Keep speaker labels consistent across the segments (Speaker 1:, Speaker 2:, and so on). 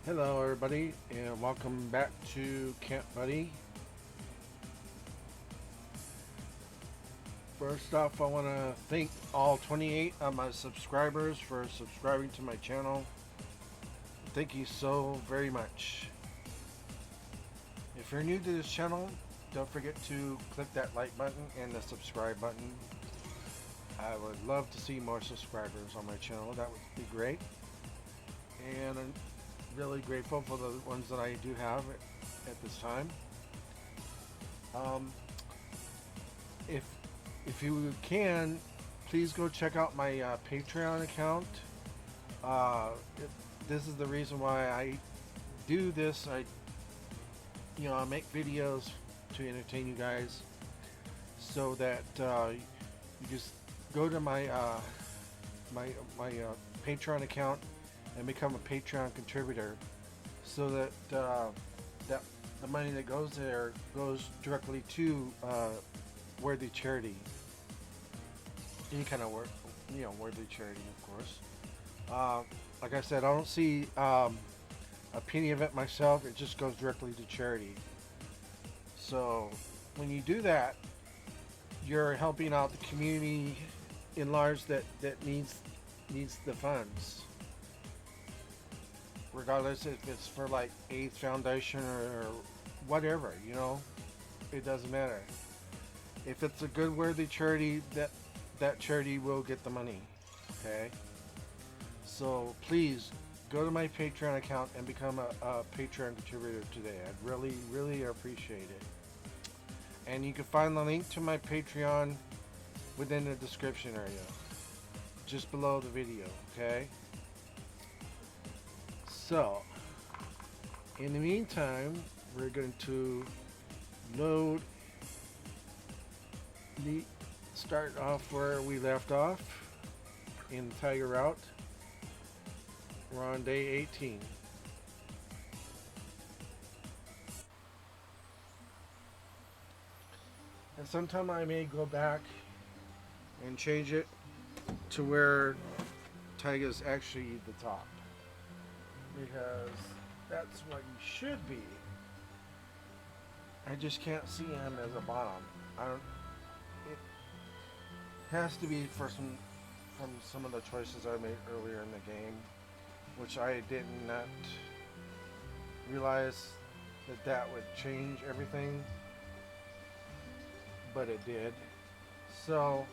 Speaker 1: Hello, everybody, and welcome back to Camp Buddy. First off, I want to thank all 28 of my subscribers for subscribing to my channel. Thank you so very much. If you're new to this channel, don't forget to click that like button and the subscribe button. I would love to see more subscribers on my channel. That would be great. And I'm really grateful for the ones that I do have at this time. If you can, please go check out my Patreon account. This is the reason why I do this. I make videos to entertain you guys, so that you just go to my Patreon account and become a Patreon contributor, so that that the money that goes there goes directly to worthy charity. Any kind of worthy charity, of course. Like I said, I don't see a penny of it myself. It just goes directly to charity. So when you do that, you're helping out the community in large that needs the funds. Regardless if it's for like AIDS Foundation or whatever, it doesn't matter. If it's a good worthy charity, that charity will get the money. Okay? So please go to my Patreon account and become a Patreon contributor today. I'd really appreciate it. And you can find the link to my Patreon within the description area, just below the video, okay? So, in the meantime, we're going to start off where we left off in the Taiga route. We're on day 18. And sometime I may go back and change it to where Taiga is actually the top, because that's what you should be. I just can't see him as a bottom. It has to be from some of the choices I made earlier in the game, which I did not realize that would change everything, but it did. So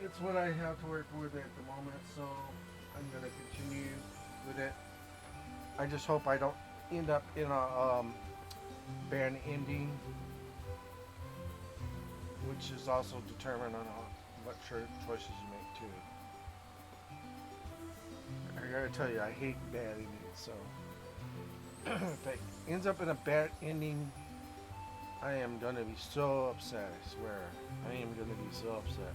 Speaker 1: it's what I have to work with at the moment, so I'm going to continue with it. I just hope I don't end up in a bad ending, which is also determined on what choices you make too. I gotta tell you, I hate bad endings, so if it ends up in a bad ending, I am gonna be so upset, I swear. I am gonna be so upset.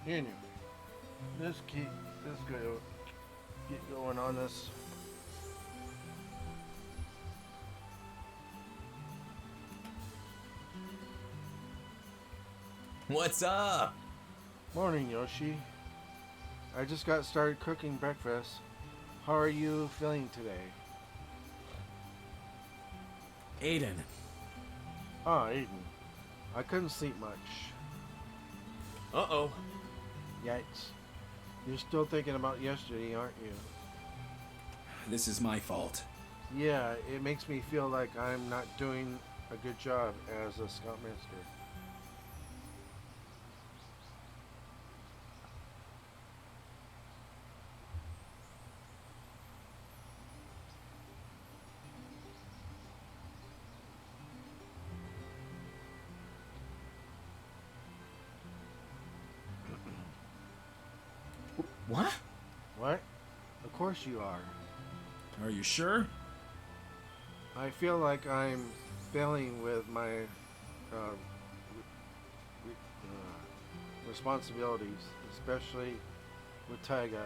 Speaker 1: Anyway, let's get going on this.
Speaker 2: What's up?
Speaker 1: Morning, Yoshi. I just got started cooking breakfast. How are you feeling today?
Speaker 2: Aiden.
Speaker 1: Ah, Aiden. I couldn't sleep much.
Speaker 2: Uh-oh.
Speaker 1: Yikes. You're still thinking about yesterday, aren't you?
Speaker 2: This is my fault.
Speaker 1: Yeah, it makes me feel like I'm not doing a good job as a Scoutmaster.
Speaker 2: What?
Speaker 1: What? Of course you are.
Speaker 2: Are you sure?
Speaker 1: I feel like I'm failing with my responsibilities, especially with Taiga.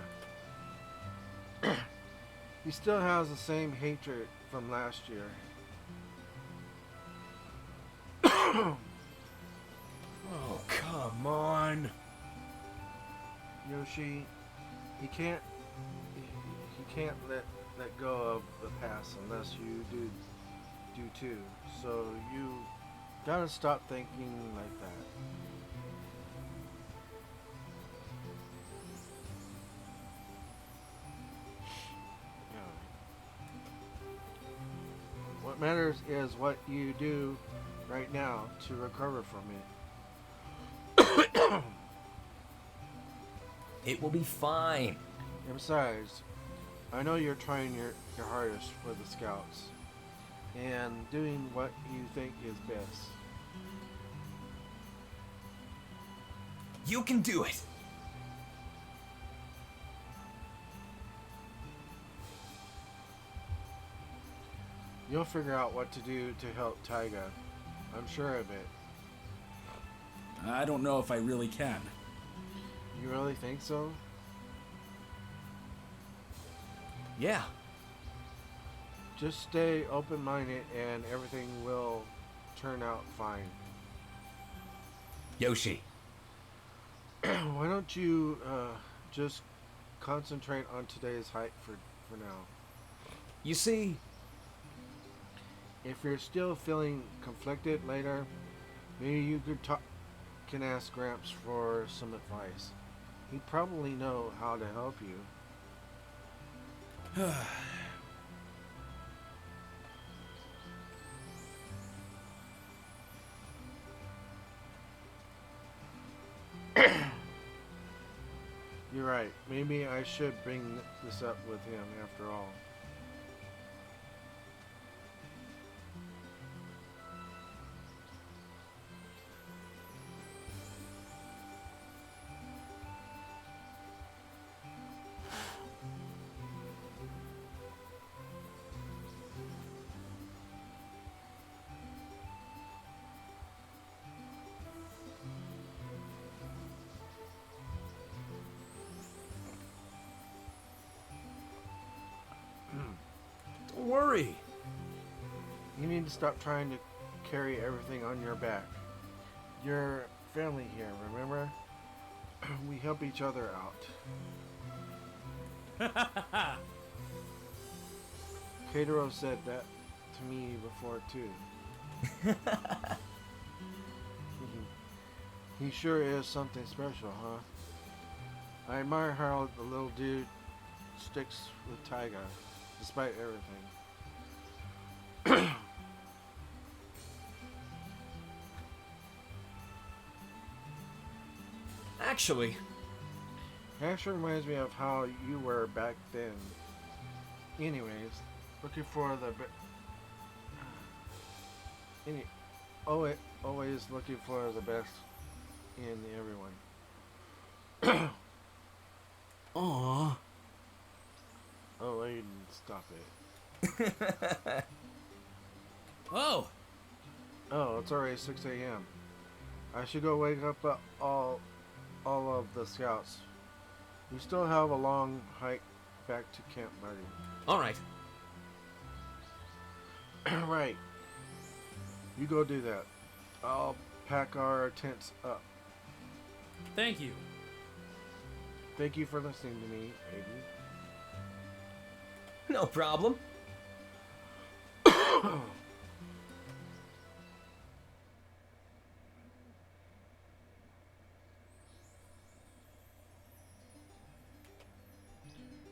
Speaker 1: He still has the same hatred from last year.
Speaker 2: Oh, come on.
Speaker 1: Yoshi, he can't he can't let go of the past unless you do too. So you gotta stop thinking like that. Yeah. What matters is what you do right now to recover from it.
Speaker 3: It will be fine.
Speaker 1: And besides, I know you're trying your hardest for the scouts and doing what you think is best.
Speaker 3: You can do it.
Speaker 1: You'll figure out what to do to help Taiga. I'm sure of it.
Speaker 2: I don't know if I really can.
Speaker 1: You really think so?
Speaker 3: Yeah.
Speaker 1: Just stay open-minded and everything will turn out fine.
Speaker 3: Yoshi.
Speaker 1: Why don't you just concentrate on today's hike for now?
Speaker 3: You see,
Speaker 1: If you're still feeling conflicted later, maybe you can ask Gramps for some advice. He'd probably know how to help you. You're right. Maybe I should bring this up with him after all.
Speaker 3: don't worry.
Speaker 1: You need to stop trying to carry everything on your back. You're family here, remember? We help each other out. Katero said that to me before too. He sure is something special, huh? I admire how the little dude sticks with Taiga, despite everything.
Speaker 3: Actually,
Speaker 1: Actually reminds me of how you were back then. Anyways, looking for the always looking for the best in everyone.
Speaker 3: aw.
Speaker 1: Oh, Aiden, stop it.
Speaker 2: Oh,
Speaker 1: Oh, it's already 6 a.m. I should go wake up all of the scouts. We still have a long hike back to Camp Marty.
Speaker 3: All right.
Speaker 1: Right. You go do that. I'll pack our tents up.
Speaker 2: thank you.
Speaker 1: Thank you for listening to me, Aiden.
Speaker 3: No problem.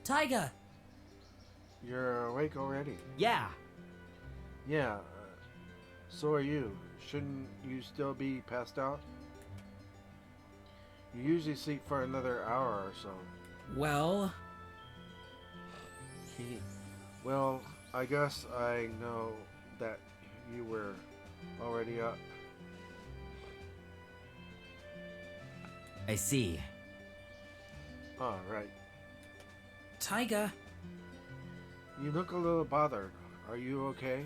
Speaker 3: Taiga.
Speaker 1: You're awake already?
Speaker 3: Yeah.
Speaker 1: Yeah. So are you. Shouldn't you still be passed out? You usually sleep for another hour or so.
Speaker 3: Well,
Speaker 1: Well, I guess I know that you were already up.
Speaker 3: I see.
Speaker 1: Oh, right.
Speaker 3: Taiga.
Speaker 1: You look a little bothered. Are you okay?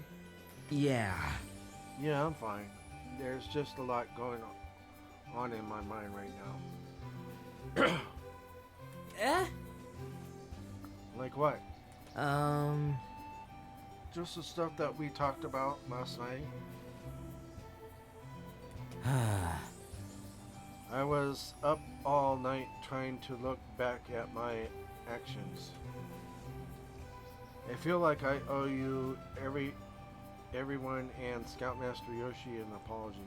Speaker 3: Yeah.
Speaker 1: Yeah, I'm fine. There's just a lot going on in my mind right now.
Speaker 3: Eh?
Speaker 1: Like what?
Speaker 3: Um,
Speaker 1: Just the stuff that we talked about last night. I was up all night trying to look back at my actions. I feel like I owe you everyone and Scoutmaster Yoshi an apology.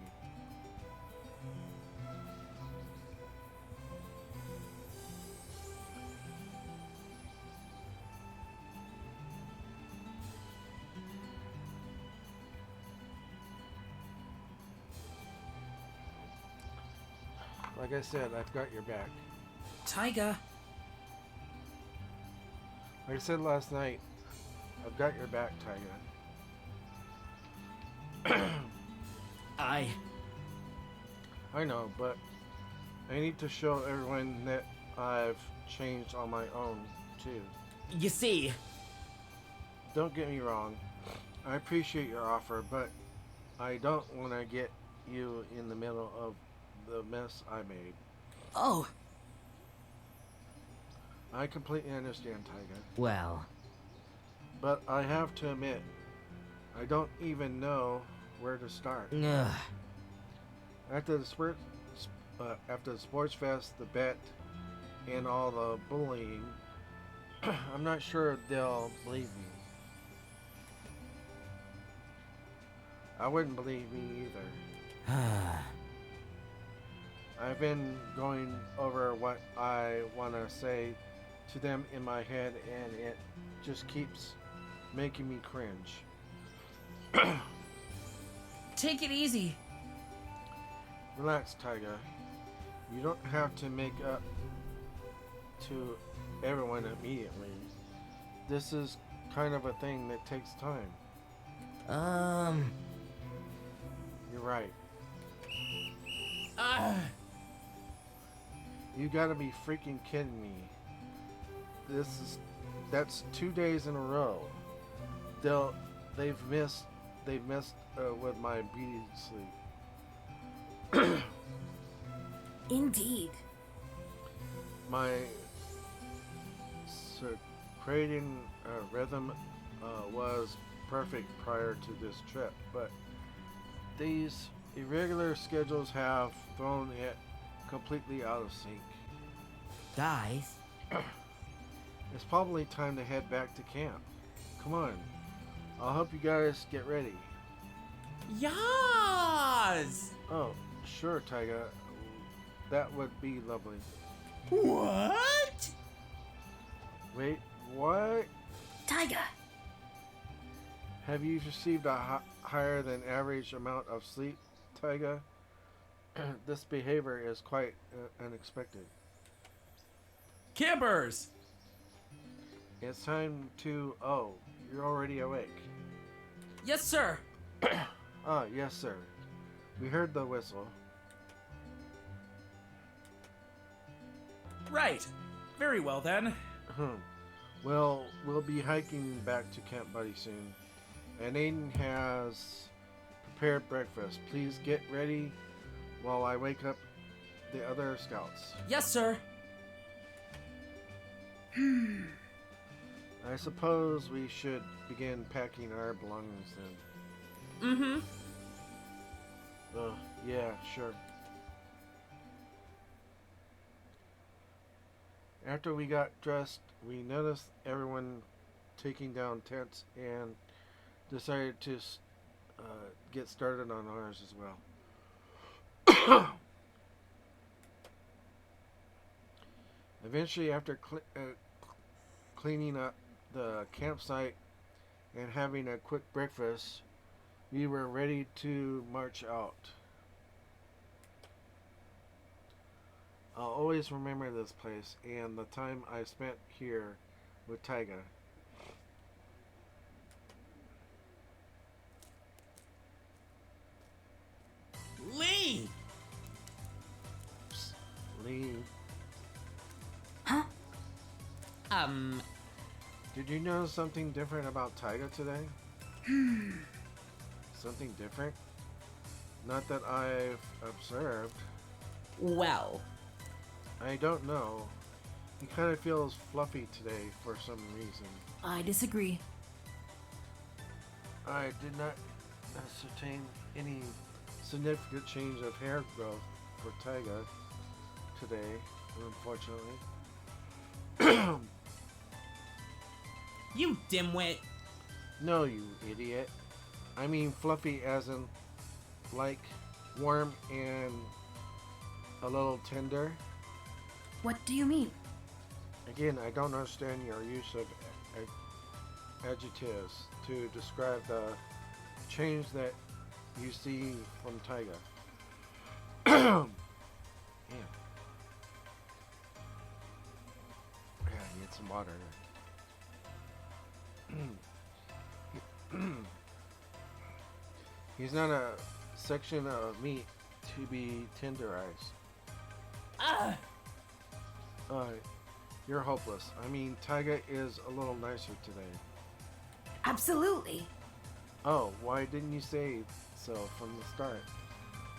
Speaker 1: Like I said, I've got your back.
Speaker 3: Taiga.
Speaker 1: Like I said last night, I've got your back, Taiga.
Speaker 3: I
Speaker 1: know, but I need to show everyone that I've changed on my own, too.
Speaker 3: You see,
Speaker 1: Don't get me wrong, I appreciate your offer, but I don't want to get you in the middle of the mess I made.
Speaker 3: oh,
Speaker 1: I completely understand, Taiga,
Speaker 3: well,
Speaker 1: but I have to admit, I don't even know where to start.
Speaker 3: ugh.
Speaker 1: After the sports fest, the bet, and all the bullying, I'm not sure they'll believe me. I wouldn't believe me either. I've been going over what I want to say to them in my head, and it just keeps making me cringe.
Speaker 3: Take it easy.
Speaker 1: Relax, Taiga. You don't have to make up to everyone immediately. This is kind of a thing that takes time. You're right. You gotta be freaking kidding me. That's 2 days in a row. They've missed with my beauty sleep.
Speaker 4: Indeed.
Speaker 1: My circadian rhythm was perfect prior to this trip, but these irregular schedules have thrown it completely out of sync.
Speaker 3: Guys,
Speaker 1: It's probably time to head back to camp. Come on, I'll help you guys get ready.
Speaker 2: Yas!
Speaker 1: Oh, sure, Taiga. That would be lovely.
Speaker 2: What?
Speaker 1: Wait, what?
Speaker 4: Taiga.
Speaker 1: Have you received a higher than average amount of sleep, Taiga? This behavior is quite unexpected.
Speaker 2: Campers!
Speaker 1: It's time to... Oh, you're already awake.
Speaker 3: yes, sir.
Speaker 1: Ah, yes, sir. We heard the whistle.
Speaker 2: Right. Very well then.
Speaker 1: Well, we'll be hiking back to Camp Buddy soon. And Aiden has prepared breakfast. Please get ready while I wake up the other scouts.
Speaker 3: Yes, sir.
Speaker 1: I suppose we should begin packing our belongings then. Yeah, sure. After we got dressed, we noticed everyone taking down tents and decided to get started on ours as well. Eventually, after cleaning up the campsite and having a quick breakfast, we were ready to march out. I'll always remember this place and the time I spent here with Taiga.
Speaker 2: Lee!
Speaker 1: Psst, Lee,
Speaker 4: Huh?
Speaker 1: did you notice something different about Taiga today? Something different? Not that I've observed.
Speaker 3: Well,
Speaker 1: I don't know. He kind of feels fluffy today for some reason.
Speaker 4: I disagree.
Speaker 1: I did not ascertain any significant change of hair growth for Taiga. today, unfortunately.
Speaker 3: You dimwit.
Speaker 1: No, you idiot. I mean fluffy as in like warm and a little tender.
Speaker 4: What do you mean?
Speaker 1: Again, I don't understand your use of adjectives to describe the change that you see from Taiga. Man. Yeah, I need some water. He's not a section of meat to be tenderized.
Speaker 3: Ah!
Speaker 1: You're hopeless. I mean, Taiga is a little nicer today.
Speaker 4: Absolutely.
Speaker 1: Oh, why didn't you say so from the start?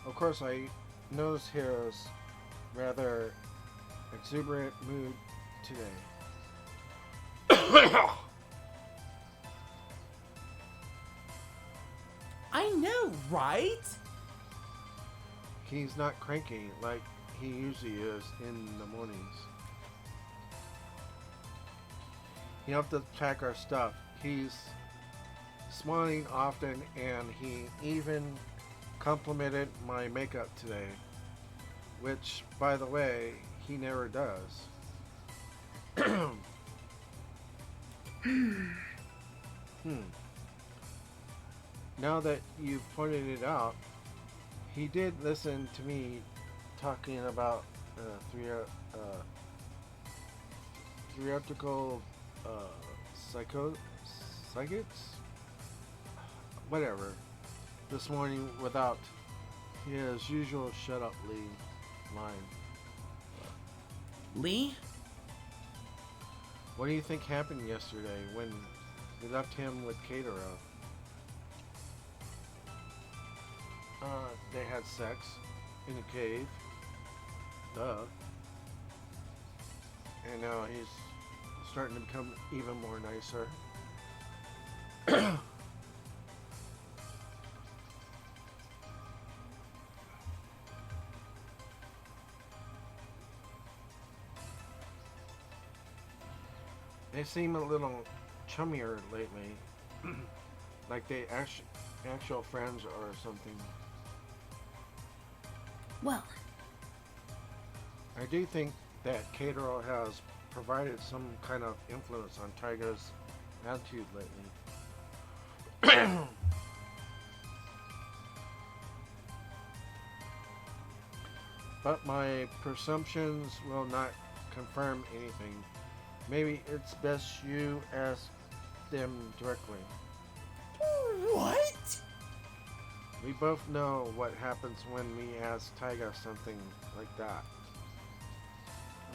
Speaker 1: Of course, I noticed Hero's rather exuberant mood today.
Speaker 3: I know, right?
Speaker 1: He's not cranky like he usually is in the mornings. He helped us pack our stuff. He's smiling often, and he even complimented my makeup today, which, by the way, he never does. Now that you've pointed it out, he did listen to me talking about theoretical psychics, whatever, this morning without his usual "shut up, Lee" line.
Speaker 3: Lee?
Speaker 1: What do you think happened yesterday when we left him with Katero? They had sex in a cave. Duh. And now he's starting to become even more nicer. They seem a little chummier lately. Like they actual friends or something.
Speaker 4: Well,
Speaker 1: I do think that Katero has provided some kind of influence on Taiga's attitude lately. But my presumptions will not confirm anything. Maybe it's best you ask them directly.
Speaker 3: What?
Speaker 1: We both know what happens when we ask Taiga something like that.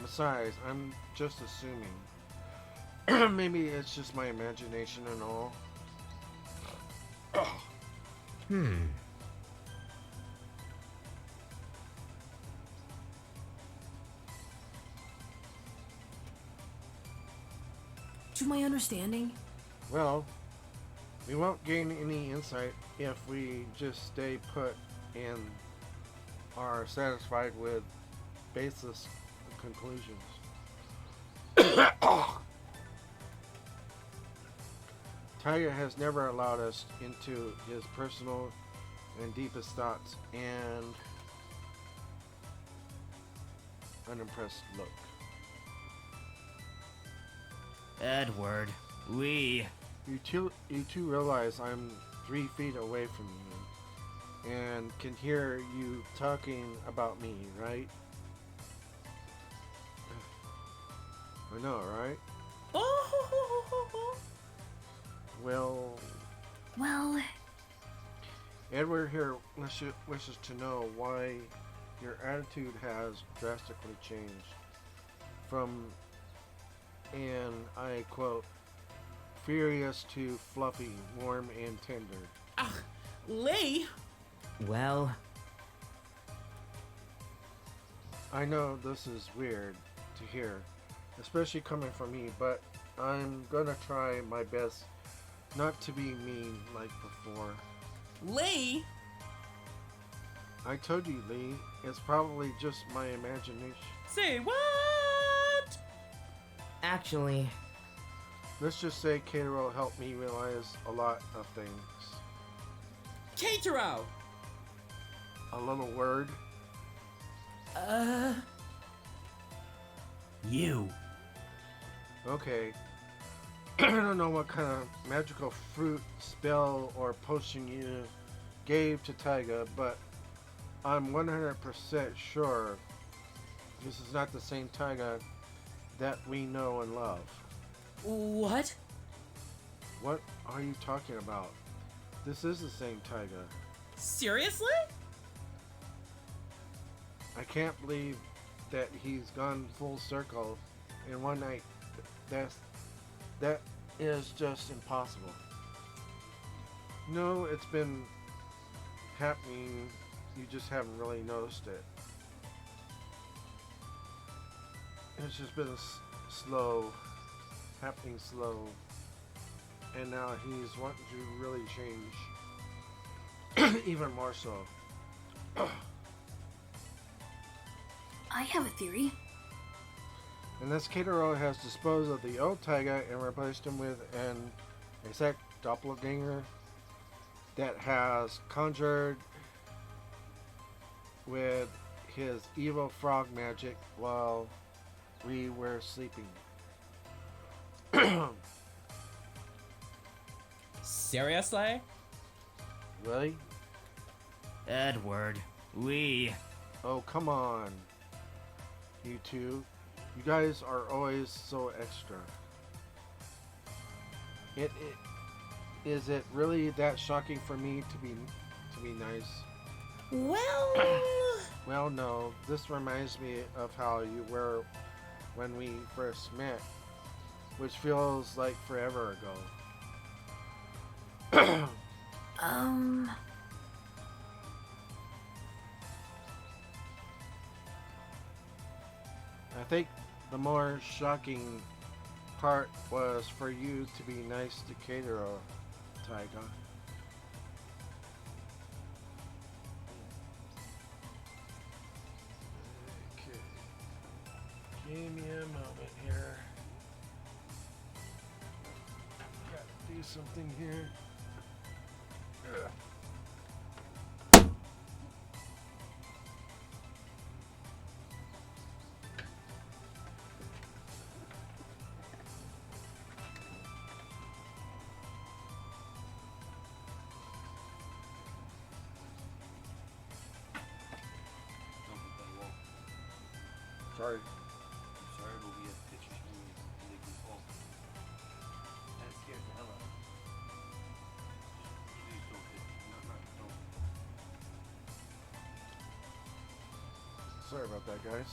Speaker 1: Besides, I'm just assuming. Maybe it's just my imagination and all.
Speaker 4: to my understanding,
Speaker 1: Well, we won't gain any insight if we just stay put and are satisfied with baseless conclusions. Taiga has never allowed us into his personal and deepest thoughts and unimpressed look.
Speaker 3: Edward, we.
Speaker 1: You two realize I'm 3 feet away from you and can hear you talking about me, right? I know, right? Well, Edward here wishes to know why your attitude has drastically changed from, and I quote, furious to fluffy, warm, and tender.
Speaker 3: Lee?
Speaker 4: well,
Speaker 1: I know this is weird to hear, especially coming from me, but I'm gonna try my best not to be mean like before.
Speaker 3: Lee?
Speaker 1: I told you, Lee. It's probably just my imagination.
Speaker 3: Say what?
Speaker 4: Actually,
Speaker 1: Let's just say Katero helped me realize a lot of things.
Speaker 3: Katero!
Speaker 1: A little word.
Speaker 3: You.
Speaker 1: Okay. I don't know what kind of magical fruit, spell, or potion you gave to Taiga, but I'm 100% sure this is not the same Taiga that we know and love.
Speaker 3: What?
Speaker 1: What are you talking about? This is the same Taiga.
Speaker 3: Seriously?
Speaker 1: I can't believe that he's gone full circle in one night. That is just impossible. No, it's been happening. You just haven't really noticed it. It's just been slow, happening slow, and now he's wanting to really change, even more so.
Speaker 4: I have a theory.
Speaker 1: Unless Katero has disposed of the old Taiga and replaced him with an exact doppelganger that has conjured with his evil frog magic while we were sleeping.
Speaker 3: Seriously?
Speaker 1: Really?
Speaker 3: Edward, we.
Speaker 1: Oh, come on. You two. You guys are always so extra. Is it really that shocking for me to be nice?
Speaker 3: Well.
Speaker 1: Well, no. This reminds me of how you were when we first met, which feels like forever ago. I think the more shocking part was for you to be nice to Katero, Taiga. Okay. Give me a moment here. Gotta do something here. Ugh. Sorry.
Speaker 5: Sorry, it'll be a picture showing you when they get home. That scares the hell out of me. Please don't hit me. Don't.
Speaker 1: Sorry about that, guys.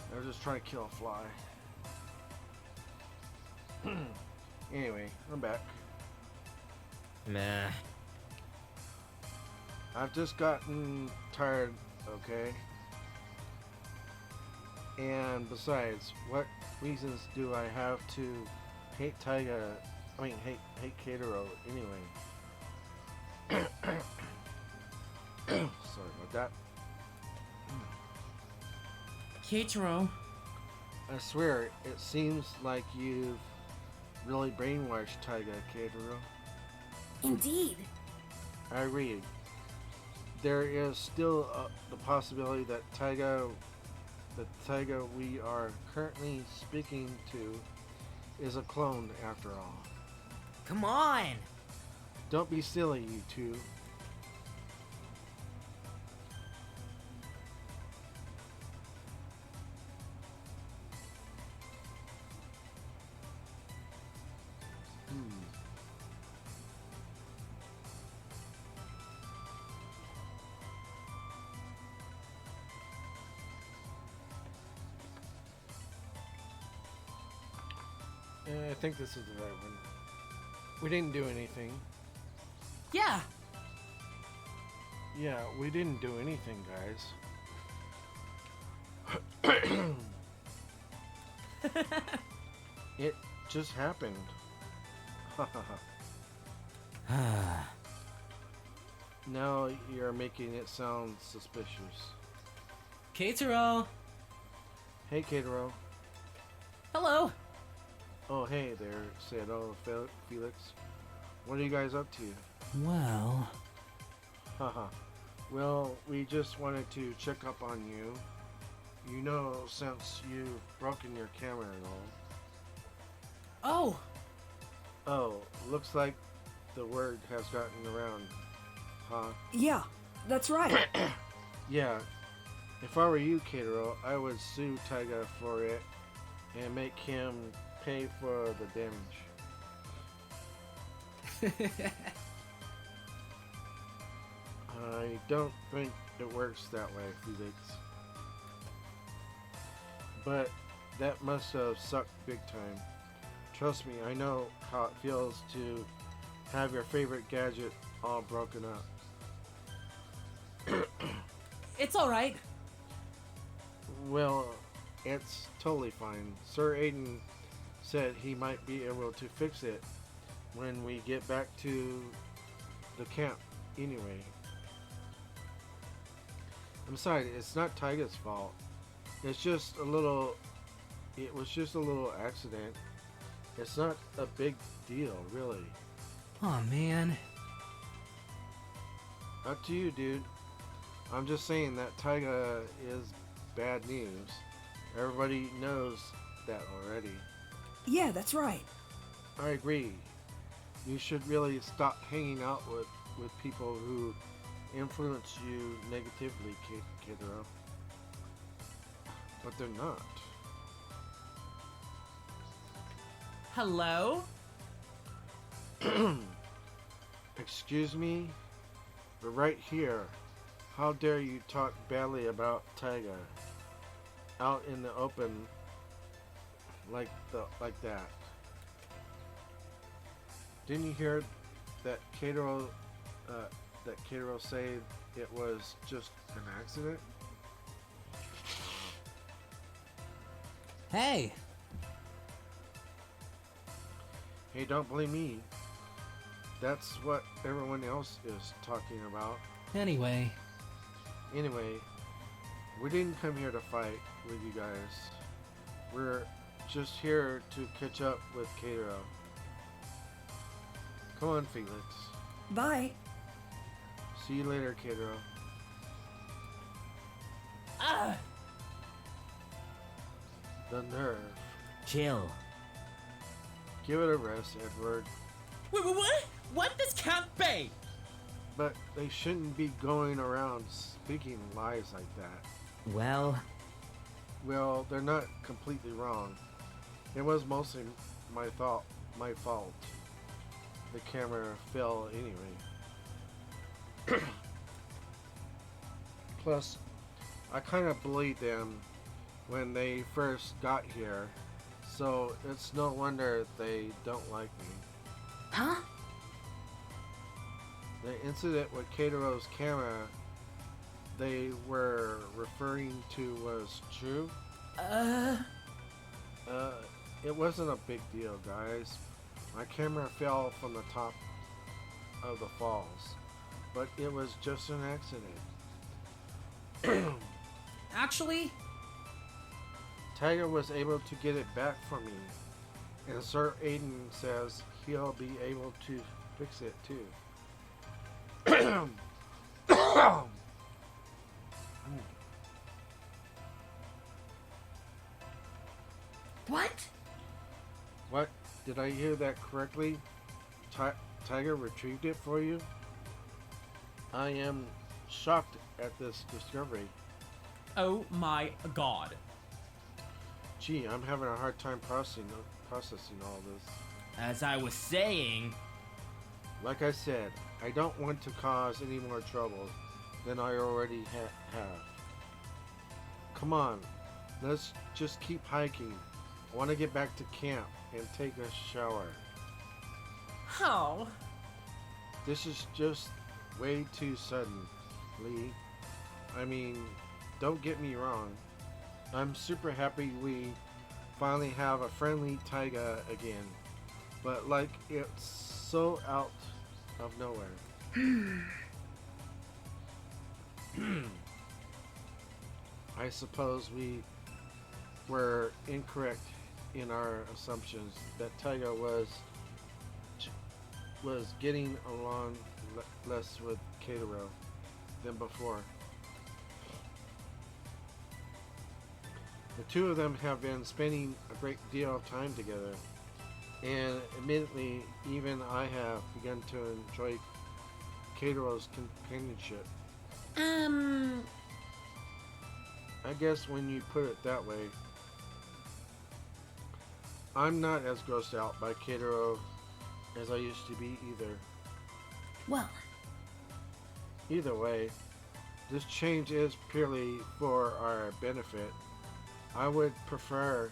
Speaker 1: I was just trying to kill a fly. Anyway, I'm back.
Speaker 3: Meh.
Speaker 1: I've just gotten tired, okay? And besides, what reasons do I have to hate Taiga? I mean, hate Katero anyway. Sorry about that.
Speaker 3: Katero.
Speaker 1: I swear, it seems like you've really brainwashed Taiga, Katero.
Speaker 4: Indeed.
Speaker 1: I read. There is still the possibility that the Taiga we are currently speaking to is a clone after all.
Speaker 3: Come on.
Speaker 1: Don't be silly, you two. I think this is the right one. We didn't do anything.
Speaker 3: Yeah.
Speaker 1: Yeah, we didn't do anything, guys. It just happened. Now you're making it sound suspicious.
Speaker 3: Keitaro.
Speaker 1: Hey, Katero.
Speaker 3: Hello.
Speaker 1: Oh, hey there, said Felix. What are you guys up to?
Speaker 3: Well.
Speaker 1: Haha. Well, we just wanted to check up on you. You know, since you've broken your camera and all.
Speaker 3: Oh.
Speaker 1: Oh, looks like the word has gotten around, huh?
Speaker 6: Yeah, that's right.
Speaker 1: Yeah. If I were you, Katero, I would sue Taiga for it and make him pay for the damage. I don't think it works that way, Felix. But that must have sucked big time. Trust me, I know how it feels to have your favorite gadget all broken up.
Speaker 3: It's alright.
Speaker 1: Well, it's totally fine. Sir Aiden said he might be able to fix it when we get back to the camp anyway. I'm sorry, it's not Taiga's fault. It was just a little accident. It's not a big deal, really.
Speaker 3: Oh man.
Speaker 1: Up to you, dude. I'm just saying that Taiga is bad news. Everybody knows that already.
Speaker 6: Yeah, that's right.
Speaker 1: I agree. You should really stop hanging out with people who influence you negatively, Kidro. But they're not.
Speaker 3: Hello?
Speaker 1: Excuse me? But right here, how dare you talk badly about Taiga out in the open like that? Didn't you hear that Kato say it was just an accident?
Speaker 3: Hey.
Speaker 1: Hey, don't blame me. That's what everyone else is talking about.
Speaker 3: Anyway.
Speaker 1: Anyway, we didn't come here to fight with you guys. We're just here to catch up with Kato. Come on, Felix.
Speaker 6: Bye.
Speaker 1: See you later, Kato.
Speaker 3: Ah!
Speaker 1: The nerve.
Speaker 3: Chill.
Speaker 1: Give it a rest, Edward.
Speaker 3: Wait, what? What? This can't be!
Speaker 1: But they shouldn't be going around speaking lies like that.
Speaker 3: Well...
Speaker 1: Well, they're not completely wrong. It was mostly my fault. The camera fell anyway. Plus, I kind of bullied them when they first got here, so it's no wonder they don't like me.
Speaker 4: Huh?
Speaker 1: The incident with Kataro's camera they were referring to was true? It wasn't a big deal, guys. My camera fell from the top of the falls, but it was just an accident.
Speaker 3: Actually?
Speaker 1: Taiga was able to get it back for me, and Sir Aiden says he'll be able to fix it too.
Speaker 4: What?
Speaker 1: What? Did I hear that correctly? Taiga retrieved it for you? I am shocked at this discovery.
Speaker 3: Oh my god.
Speaker 1: Gee, I'm having a hard time processing all this.
Speaker 3: As I was saying...
Speaker 1: Like I said, I don't want to cause any more trouble than I already have. Come on, let's just keep hiking. I want to get back to camp and take a shower.
Speaker 3: How?
Speaker 1: This is just way too sudden, Lee. I mean, don't get me wrong. I'm super happy we finally have a friendly Taiga again. But like, it's so out of nowhere. I suppose we were incorrect in our assumptions that Taiga was getting along less with Katero than before. The two of them have been spending a great deal of time together, and admittedly, even I have begun to enjoy Katero's companionship. I guess when you put it that way, I'm not as grossed out by Katero as I used to be either.
Speaker 4: Well,
Speaker 1: Either way, this change is purely for our benefit. I would prefer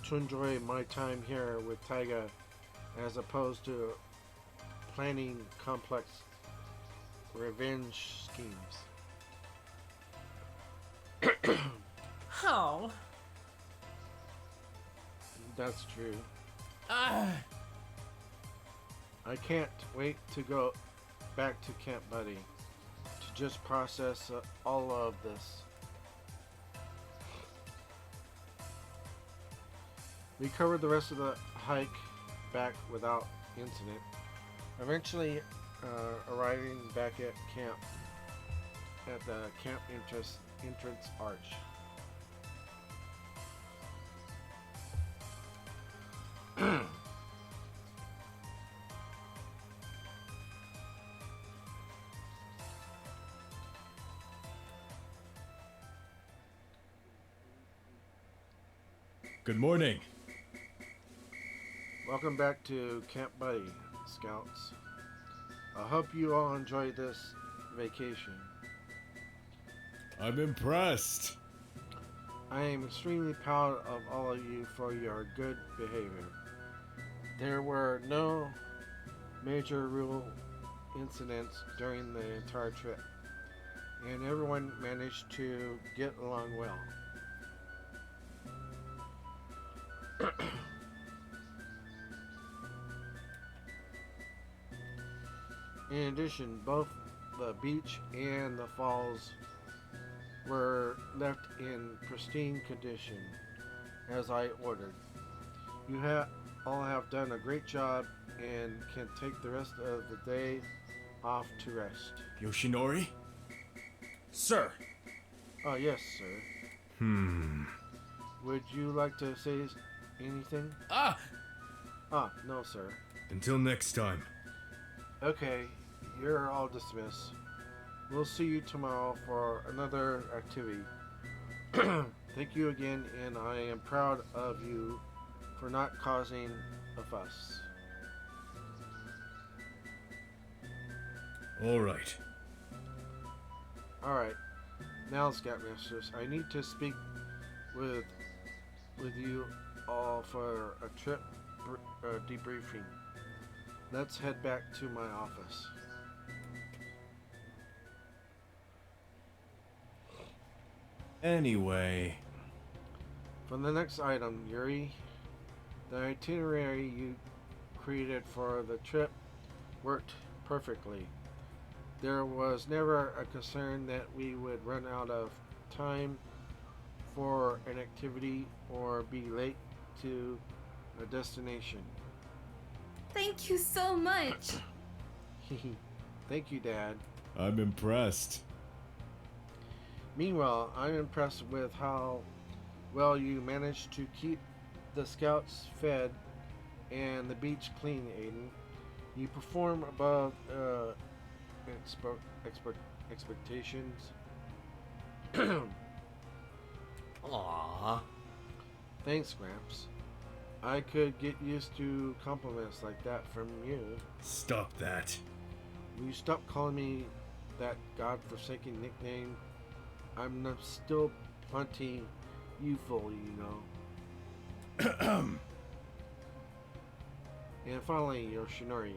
Speaker 1: to enjoy my time here with Taiga as opposed to planning complex revenge schemes.
Speaker 3: How?
Speaker 1: That's true.
Speaker 3: Ah.
Speaker 1: I can't wait to go back to Camp Buddy to just process all of this. We covered the rest of the hike back without incident, eventually arriving back at camp at the camp entrance arch.
Speaker 7: Good morning.
Speaker 1: Welcome back to Camp Buddy, Scouts. I hope you all enjoyed this vacation.
Speaker 7: I'm impressed.
Speaker 1: I am extremely proud of all of you for your good behavior. There were no major real incidents during the entire trip, and everyone managed to get along well. In addition, both the beach and the falls were left in pristine condition, as I ordered. You all have done a great job and can take the rest of the day off to rest.
Speaker 7: Yoshinori?
Speaker 2: Sir,
Speaker 1: Oh, yes, sir. Would you like to say anything?
Speaker 2: ah,
Speaker 1: No, sir.
Speaker 7: Until next time.
Speaker 1: Okay, you're all dismissed. We'll see you tomorrow for another activity. Thank you again, and I am proud of you for not causing a fuss.
Speaker 7: All right.
Speaker 1: Alright, now Scoutmasters, I need to speak with you all for a trip debriefing. Let's head back to my office.
Speaker 7: Anyway,
Speaker 1: For the next item, Yuri, the itinerary you created for the trip worked perfectly. There was never a concern that we would run out of time for an activity or be late to a destination.
Speaker 4: thank you so much.
Speaker 1: Thank you, Dad.
Speaker 7: I'm impressed.
Speaker 1: Meanwhile, I'm impressed with how well you managed to keep the scouts fed and the beach clean, Aiden. You perform above expectations.
Speaker 3: Aww.
Speaker 1: Thanks, Gramps. I could get used to compliments like that from you.
Speaker 7: Stop that.
Speaker 1: Will you stop calling me that godforsaken nickname? I'm still plenty youthful, you know. And finally, Yoshinori,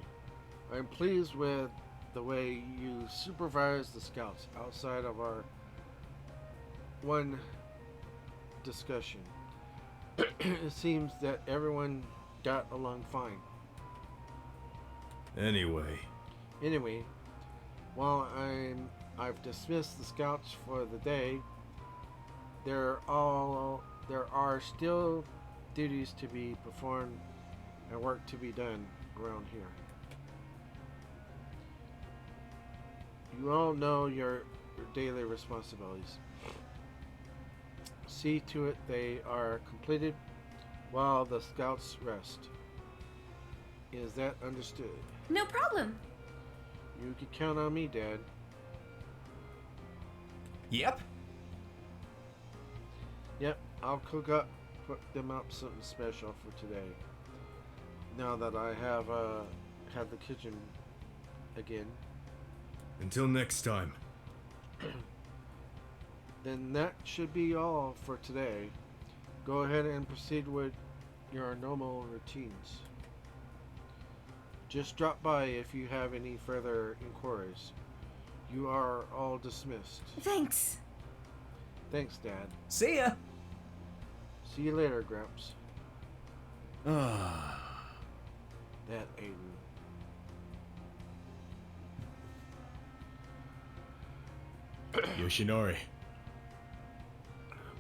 Speaker 1: I'm pleased with the way you supervise the scouts outside of our one discussion. It seems that everyone got along fine. Anyway, while I've dismissed the scouts for the day, there are still duties to be performed and work to be done around here. You all know your daily responsibilities. See to it they are completed while the scouts rest. Is that understood?
Speaker 4: No problem.
Speaker 1: You can count on me, Dad.
Speaker 3: Yep.
Speaker 1: Yep, I'll put them up something special for today. Now that I have had the kitchen again.
Speaker 7: Until next time.
Speaker 1: Then that should be all for today. Go ahead and proceed with your normal routines. Just drop by if you have any further inquiries. You are all dismissed.
Speaker 4: Thanks.
Speaker 1: Thanks, Dad.
Speaker 3: See ya.
Speaker 1: See you later, Gramps.
Speaker 7: Ah.
Speaker 1: That Aiden.
Speaker 7: Yoshinori.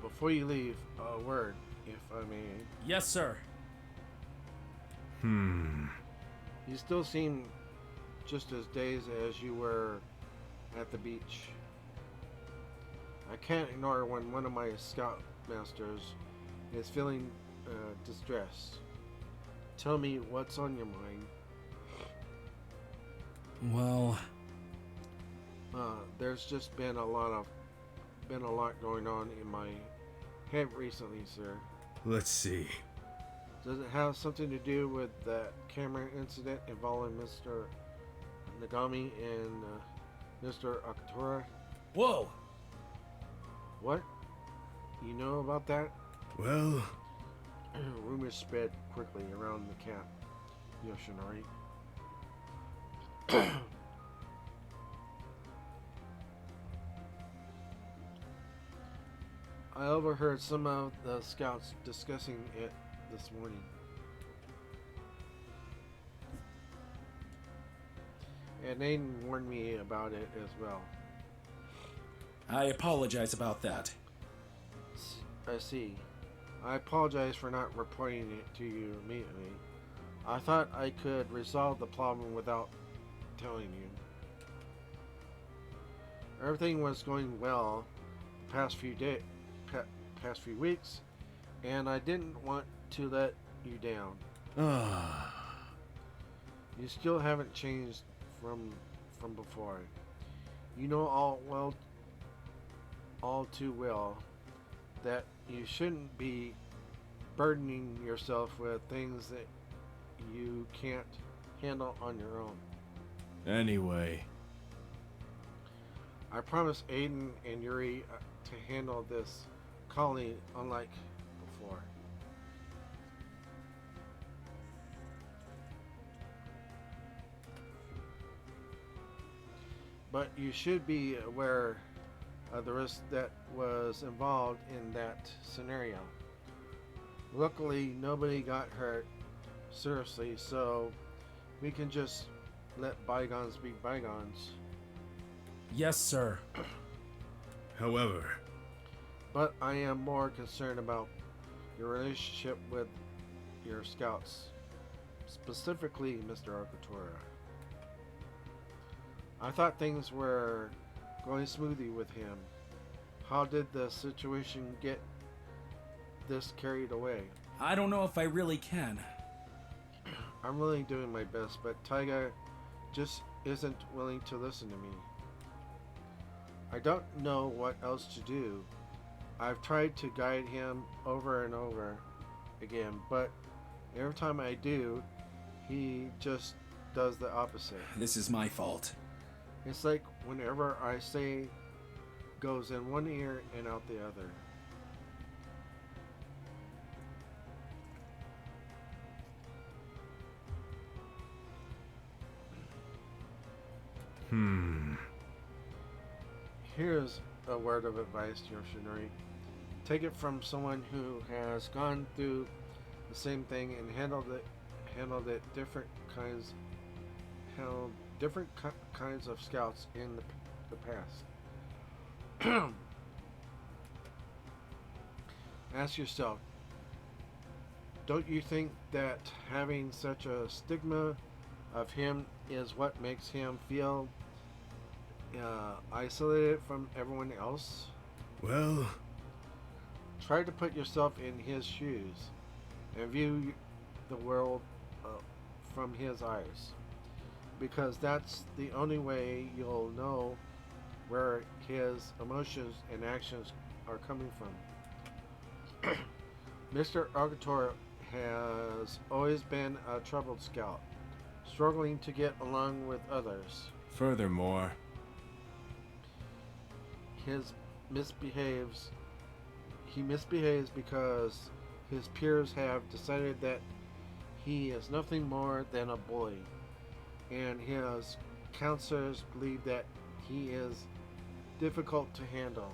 Speaker 1: Before you leave, a word, if I may.
Speaker 2: Yes, sir.
Speaker 1: You still seem just as dazed as you were at the beach. I can't ignore when one of my scout masters is feeling distressed. Tell me what's on your mind.
Speaker 2: Well,
Speaker 1: There's just been a lot going on in my head recently, sir.
Speaker 7: Let's see.
Speaker 1: Does it have something to do with that camera incident involving Mr. Nagami and Mr. Akatora?
Speaker 2: whoa.
Speaker 1: What? You know about that?
Speaker 7: Well,
Speaker 1: Rumors spread quickly around the camp, Yoshinori. I overheard some of the scouts discussing it this morning. And Aiden warned me about it as well.
Speaker 2: I apologize about that.
Speaker 1: I see. I apologize for not reporting it to you immediately. I thought I could resolve the problem without telling you. Everything was going well the past few weeks, and I didn't want to let you down. You still haven't changed from before. You know all too well that you shouldn't be burdening yourself with things that you can't handle on your own.
Speaker 7: anyway.
Speaker 1: I promised Aiden and Yuri to handle this colony unlike before. But you should be aware of the risk that was involved in that scenario. Luckily, nobody got hurt seriously, so we can just let bygones be bygones.
Speaker 2: Yes, sir.
Speaker 7: However,
Speaker 1: But I am more concerned about your relationship with your scouts, specifically Mr. Arcatora. I thought things were going smoothly with him. How did the situation get this carried away?
Speaker 2: I don't know if I really can.
Speaker 1: I'm really doing my best, but Taiga just isn't willing to listen to me. I don't know what else to do. I've tried to guide him over and over again, but every time I do, he just does the opposite.
Speaker 2: This is my fault.
Speaker 1: It's like whenever I say goes in one ear and out the other. Here's a word of advice, Yoshinori. Take it from someone who has gone through the same thing and handled different kinds of scouts in the past. Ask yourself, don't you think that having such a stigma of him is what makes him feel isolated from everyone else?
Speaker 7: Well,
Speaker 1: Try to put yourself in his shoes and view the world from his eyes, because that's the only way you'll know where his emotions and actions are coming from. Mr. Argator has always been a troubled scout, struggling to get along with others.
Speaker 7: furthermore,
Speaker 1: He misbehaves because his peers have decided that he is nothing more than a bully, and his counselors believe that he is difficult to handle,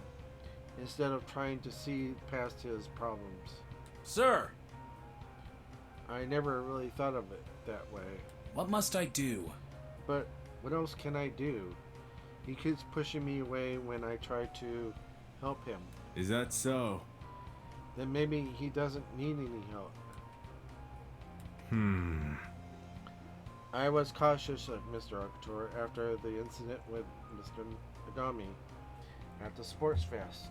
Speaker 1: instead of trying to see past his problems.
Speaker 2: Sir,
Speaker 1: I never really thought of it that way,
Speaker 2: what must I do?
Speaker 1: but what else can I do? He keeps pushing me away when I try to help him.
Speaker 7: is that so?
Speaker 1: Then maybe he doesn't need any help. I was cautious of Mr. Arctur after the incident with Mr. Nagami at the Sports Fest.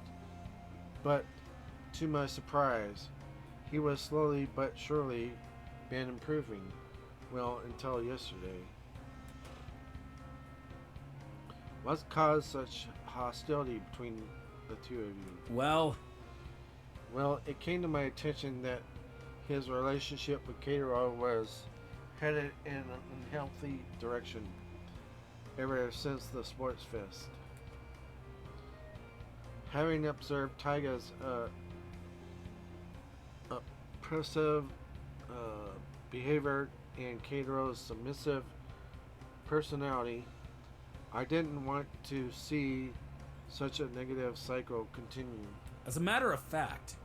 Speaker 1: But to my surprise, he was slowly but surely been improving. Well, until yesterday. What caused such hostility between the two of you?
Speaker 2: Well,
Speaker 1: It came to my attention that his relationship with Keitaro was headed in an unhealthy direction ever since the Sports Fest. Having observed Taiga's oppressive behavior and Keitaro's submissive personality, I didn't want to see such a negative cycle continue.
Speaker 2: as a matter of fact,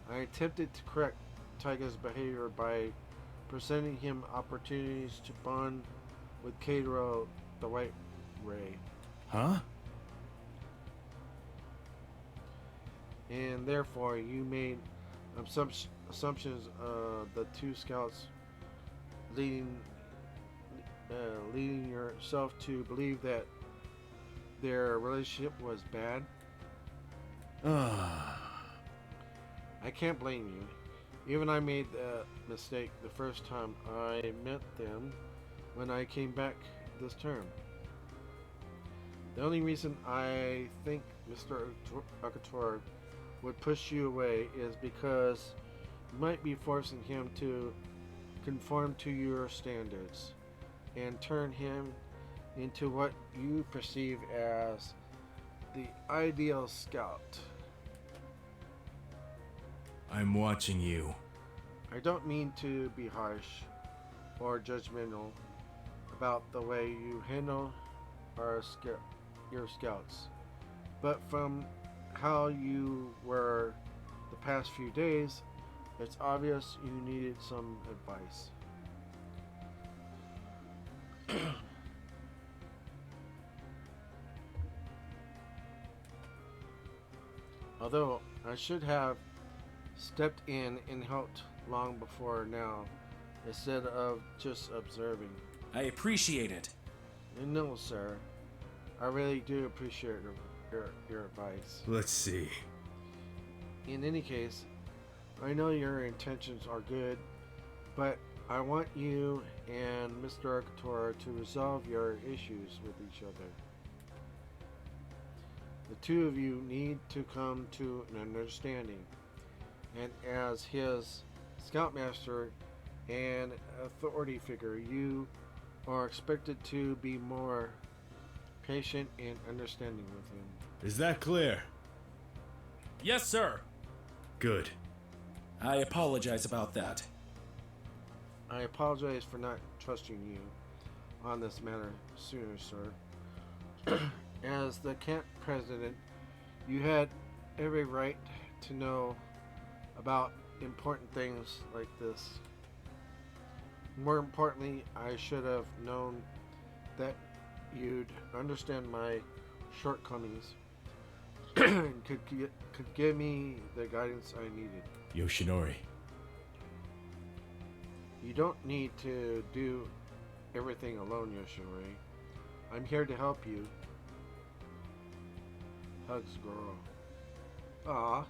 Speaker 1: I attempted to correct Taiga's behavior by presenting him opportunities to bond with Keitaro the White Ray,
Speaker 7: Huh?
Speaker 1: and therefore you made assumptions of the two scouts, leading yourself to believe that their relationship was bad. I can't blame you. Even I made the mistake the first time I met them when I came back this term. The only reason I think Mr. Akator would push you away is because you might be forcing him to conform to your standards and turn him into what you perceive as the ideal scout.
Speaker 7: I'm watching you.
Speaker 1: I don't mean to be harsh or judgmental about the way you handle your scouts, but from how you were the past few days, it's obvious you needed some advice. Although I should have stepped in and helped long before now, instead of just observing.
Speaker 2: I appreciate it.
Speaker 1: No, sir. I really do appreciate your advice.
Speaker 7: Let's see.
Speaker 1: In any case, I know your intentions are good, but I want you and Mr. Arcator to resolve your issues with each other. The two of you need to come to an understanding, and as his scoutmaster and authority figure, you are expected to be more patient and understanding with him.
Speaker 7: Is that clear?
Speaker 2: Yes, sir.
Speaker 7: Good.
Speaker 2: I apologize about that.
Speaker 1: I apologize for not trusting you. on this matter sooner, sir. As the camp president, you had every right to know about important things like this. More importantly, I should have known that you'd understand my shortcomings and could give me the guidance I needed.
Speaker 7: Yoshinori.
Speaker 1: You don't need to do everything alone, Yoshinori. I'm here to help you. Hugs, girl. Ah.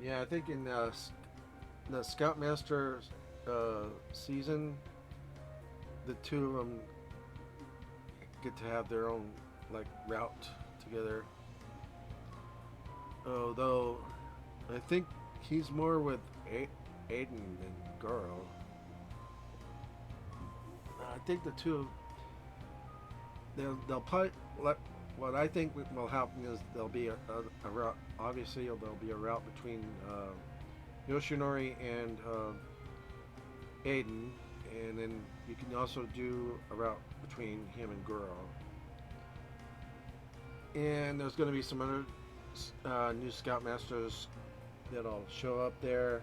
Speaker 1: Yeah, I think in the Scoutmaster season, the two of them get to have their own like route together. Although I think he's more with Aiden than Girl. I think the two they'll probably what I think will happen is there'll be a route. Obviously, there'll be a route between Yoshinori and Aiden, and then you can also do a route between him and Girl. And there's going to be some other new Scoutmasters that'll show up there,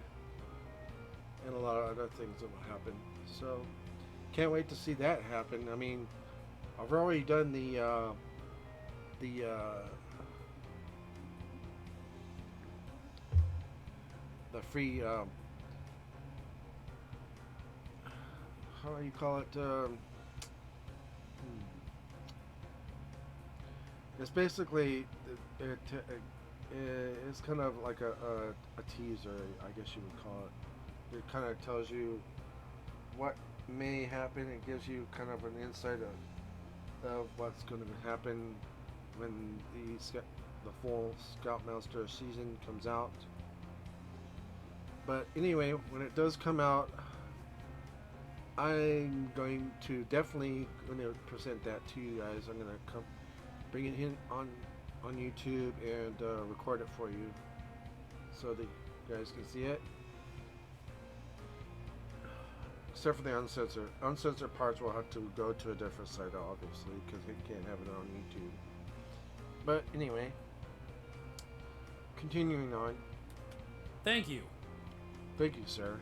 Speaker 1: and a lot of other things that will happen. So, can't wait to see that happen. I mean, I've already done the free how do you call it? It's basically it's kind of like a teaser, I guess you would call it. It kind of tells you what may happen. It gives you kind of an insight of what's going to happen when the full Scoutmaster season comes out. But anyway, when it does come out, I'm going to definitely present that to you guys. I'm going to bring it in on YouTube and record it for you so that you guys can see it. Except for the uncensored. Uncensored parts will have to go to a different site, obviously, because we can't have it on YouTube. But anyway, continuing on.
Speaker 3: Thank you.
Speaker 1: Thank you, sir.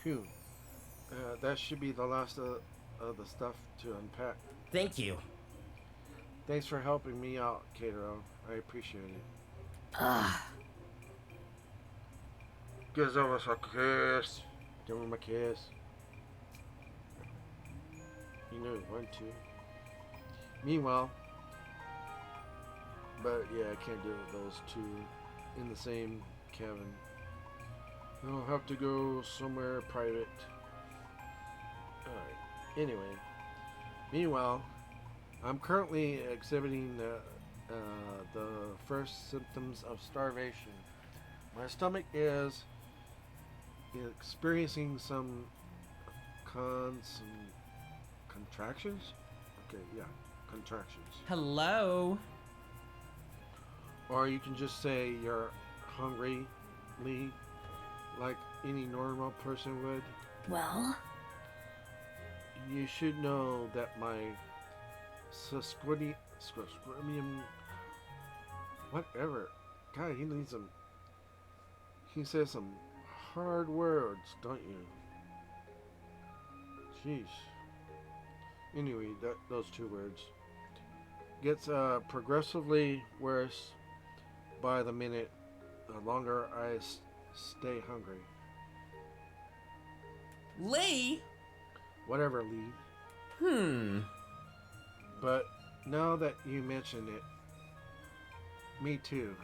Speaker 1: Phew. That should be the last of the stuff to unpack.
Speaker 3: Thank you.
Speaker 1: Thanks for helping me out, Katero. I appreciate it.
Speaker 3: Ah.
Speaker 1: Give us a kiss. Give him a kiss. You know you want to. Meanwhile, but yeah, I can't do it with those two in the same cabin. I'll have to go somewhere private. Alright. Anyway. Meanwhile, I'm currently exhibiting the first symptoms of starvation. My stomach is experiencing some contractions? Okay, yeah, contractions.
Speaker 3: Hello.
Speaker 1: Or you can just say you're hungry, Lee, like any normal person would.
Speaker 4: Well,
Speaker 1: You should know that my squimium, whatever. God, he says some hard words, don't you? Jeez. Anyway, those two words. Gets progressively worse by the minute, the longer I stay hungry.
Speaker 3: Lee?
Speaker 1: Whatever, Lee. But now that you mention it, me too.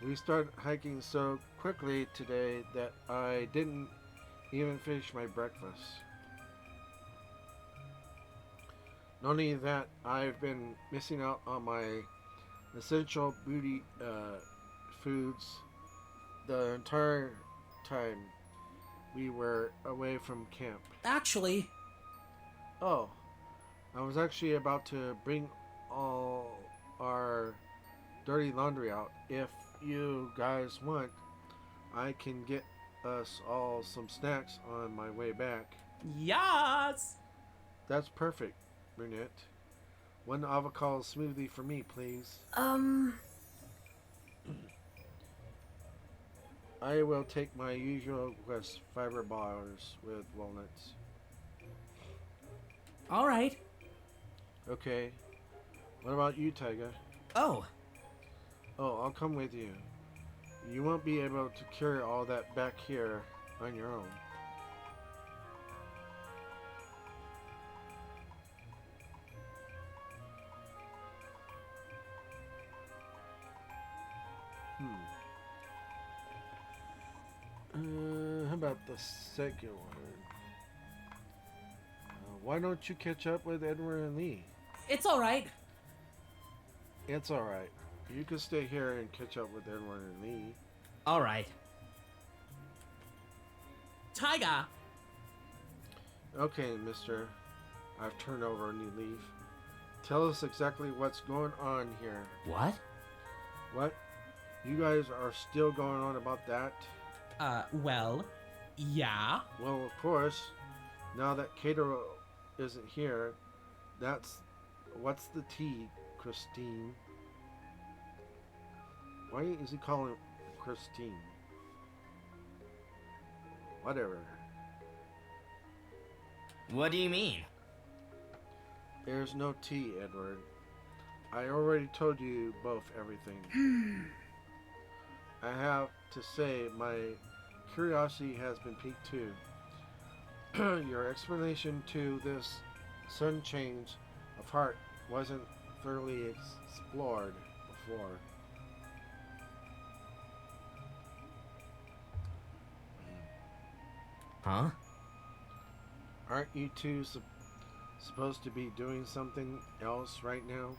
Speaker 1: We started hiking so quickly today that I didn't even finish my breakfast. Not only that, I've been missing out on my essential booty foods the entire time we were away from camp.
Speaker 3: Actually,
Speaker 1: Oh, I was actually about to bring all our dirty laundry out. If you guys want, I can get us all some snacks on my way back.
Speaker 3: Yes.
Speaker 1: That's perfect, Brunette. One avocado smoothie for me, please. I will take my usual Quest fiber bars with walnuts.
Speaker 3: All right.
Speaker 1: Okay. What about you, Taiga?
Speaker 3: Oh,
Speaker 1: Oh, I'll come with you. You won't be able to carry all that back here on your own. How about the second one? Why don't you catch up with Edward and Lee?
Speaker 3: it's all right.
Speaker 1: It's alright. You can stay here and catch up with Edward and Lee.
Speaker 3: All right. Taiga.
Speaker 1: Okay, mister. I've turned over a new leaf. Tell us exactly what's going on here.
Speaker 3: What?
Speaker 1: What? You guys are still going on about that?
Speaker 3: Well, yeah.
Speaker 1: Well, of course. Now that Cato isn't here, that's... What's the tea, Christine? Why is he calling Christine? Whatever.
Speaker 3: What do you mean?
Speaker 1: There's no tea, Edward. I already told you both everything. I have to say, my curiosity has been piqued too. Your explanation to this sudden change of heart wasn't thoroughly explored before.
Speaker 3: Huh?
Speaker 1: Aren't you two supposed to be doing something else right now?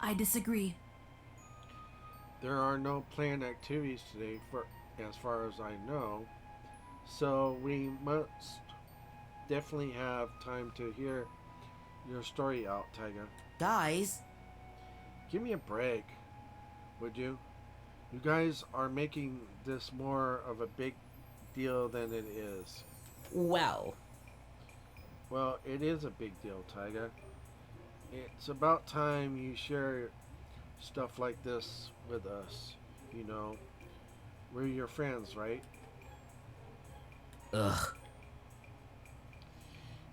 Speaker 4: I disagree.
Speaker 1: There are no planned activities today, for as far as I know. So we must definitely have time to hear your story out, Taiga.
Speaker 3: Guys.
Speaker 1: Give me a break, would you? You guys are making this more of a big deal than it is.
Speaker 3: Well.
Speaker 1: Well, it is a big deal, Taiga. It's about time you share stuff like this with us. You know, we're your friends, right?
Speaker 3: Ugh.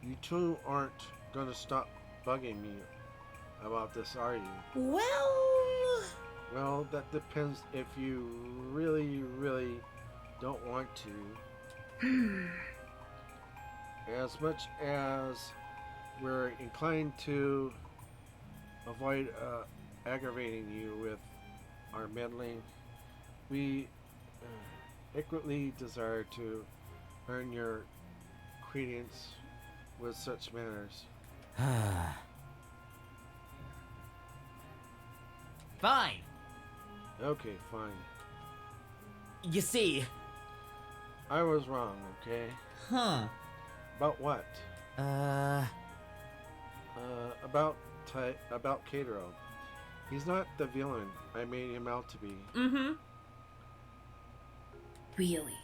Speaker 1: You two aren't gonna stop bugging me about this, are you?
Speaker 3: Well.
Speaker 1: Well, that depends if you really, really don't want to. As much as we're inclined to avoid aggravating you with our meddling, we equally desire to earn your credence with such matters.
Speaker 3: Fine.
Speaker 1: Okay, fine.
Speaker 3: You see.
Speaker 1: I was wrong, okay?
Speaker 3: Huh.
Speaker 1: About what? About Catero. He's not the villain I made him out to be.
Speaker 3: Mm-hmm.
Speaker 4: Really?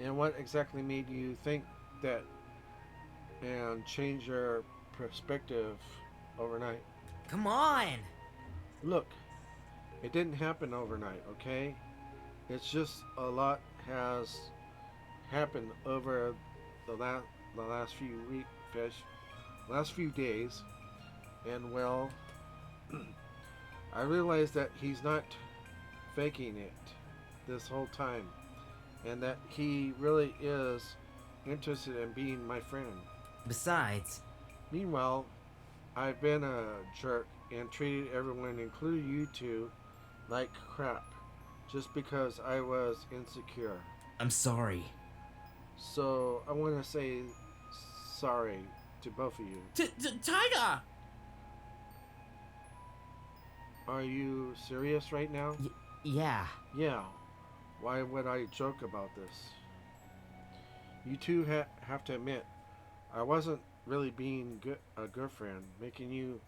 Speaker 1: And what exactly made you think that and change your perspective overnight?
Speaker 3: Come on.
Speaker 1: Look, it didn't happen overnight, okay? It's just a lot has happened over the last few days, and well, I realized that he's not faking it this whole time, and that he really is interested in being my friend.
Speaker 3: Besides.
Speaker 1: Meanwhile, I've been a jerk and treated everyone, including you two, like crap, just because I was insecure.
Speaker 3: I'm sorry.
Speaker 1: So I want to say sorry to both of you.
Speaker 3: Taiga!
Speaker 1: Are you serious right now?
Speaker 3: Yeah.
Speaker 1: Yeah. Why would I joke about this? You two have to admit, I wasn't really being a good friend, making you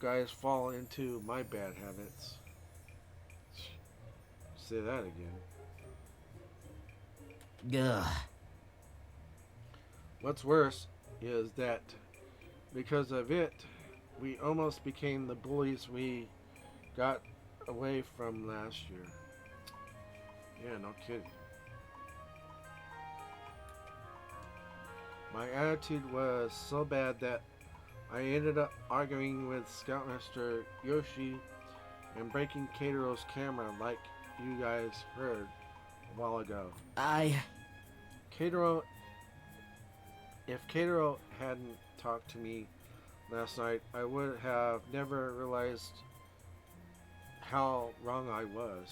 Speaker 1: guys fall into my bad habits. Say that again.
Speaker 3: Ugh.
Speaker 1: What's worse is that because of it, we almost became the bullies we got away from last year. Yeah, no kidding. My attitude was so bad that I ended up arguing with Scoutmaster Yoshi and breaking Kataro's camera like you guys heard a while ago. Kataro, if Kataro hadn't talked to me last night, I would have never realized how wrong I was.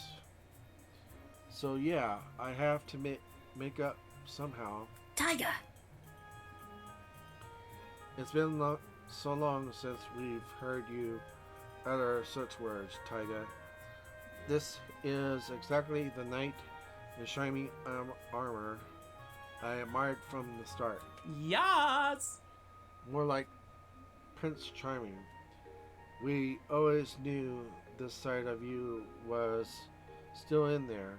Speaker 1: So yeah, I have to make up somehow.
Speaker 4: Taiga!
Speaker 1: It's been so long since we've heard you utter such words, Taiga. This is exactly the knight in shiny armor I admired from the start.
Speaker 3: Yas!
Speaker 1: More like Prince Charming. We always knew this side of you was still in there.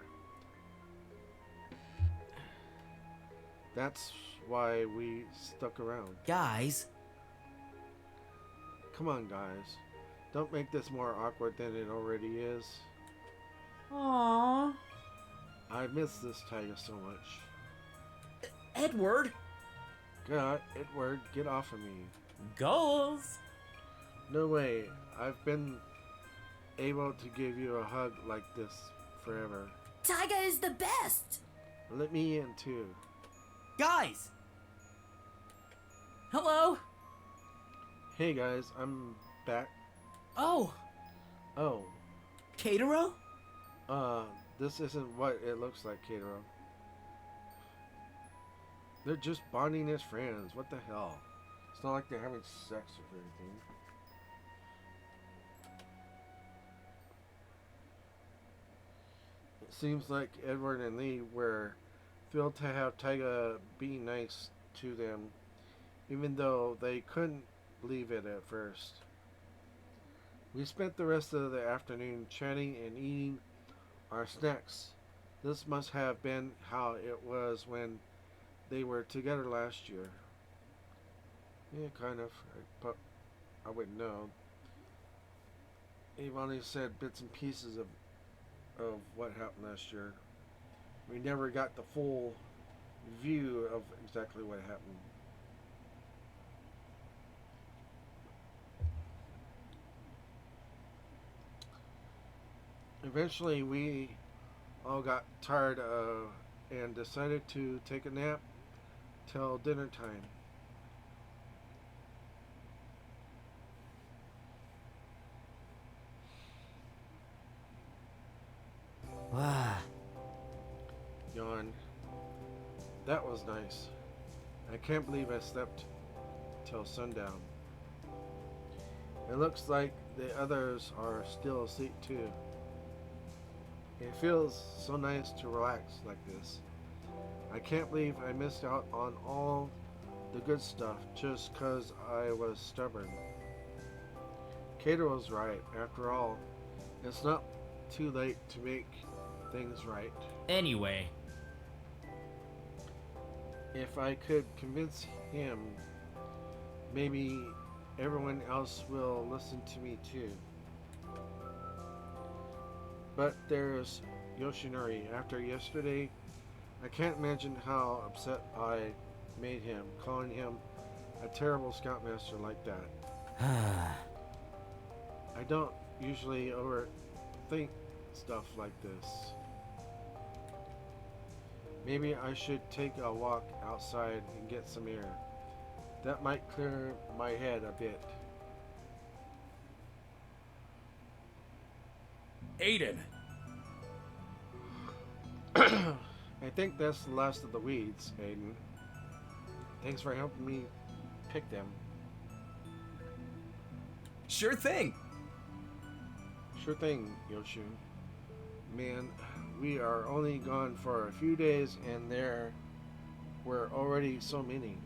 Speaker 1: That's why we stuck around.
Speaker 3: Guys,
Speaker 1: Come on, guys. Don't make this more awkward than it already is.
Speaker 3: aww.
Speaker 1: I miss this Taiga so much.
Speaker 3: Edward,
Speaker 1: God, Edward, get off of me.
Speaker 3: goals.
Speaker 1: No way. I've been able to give you a hug like this forever.
Speaker 4: Taiga is the best!
Speaker 1: Let me in too.
Speaker 3: Guys! Hello?
Speaker 1: Hey guys, I'm back.
Speaker 3: Oh,
Speaker 1: Oh,
Speaker 3: Kataro?
Speaker 1: this isn't what it looks like, Kataro. They're just bonding as friends. What the hell? It's not like they're having sex or anything. It seems like Edward and Lee were thrilled to have Taiga be nice to them, even though they couldn't believe it at first. We spent the rest of the afternoon chatting and eating our snacks. This must have been how it was when they were together last year. Yeah, kind of. But I wouldn't know. They've only said bits and pieces of what happened last year. We never got the full view of exactly what happened. Eventually, we all got tired of and decided to take a nap till dinner time.
Speaker 3: Ah,
Speaker 1: Yawn. That was nice. I can't believe I slept till sundown. It looks like the others are still asleep too. It feels so nice to relax like this. I can't believe I missed out on all the good stuff just 'cause I was stubborn. Kato was right. After all, it's not too late to make things right.
Speaker 3: anyway.
Speaker 1: If I could convince him, maybe everyone else will listen to me too. But there's Yoshinori. After yesterday, I can't imagine how upset I made him, calling him a terrible scoutmaster like that. I don't usually overthink stuff like this. Maybe I should take a walk outside and get some air. That might clear my head a bit.
Speaker 2: Aiden!
Speaker 1: I think that's the last of the weeds, Aiden. Thanks for helping me pick them.
Speaker 3: Sure thing.
Speaker 1: Sure thing, Yoshu. Man, we are only gone for a few days and there were already so many.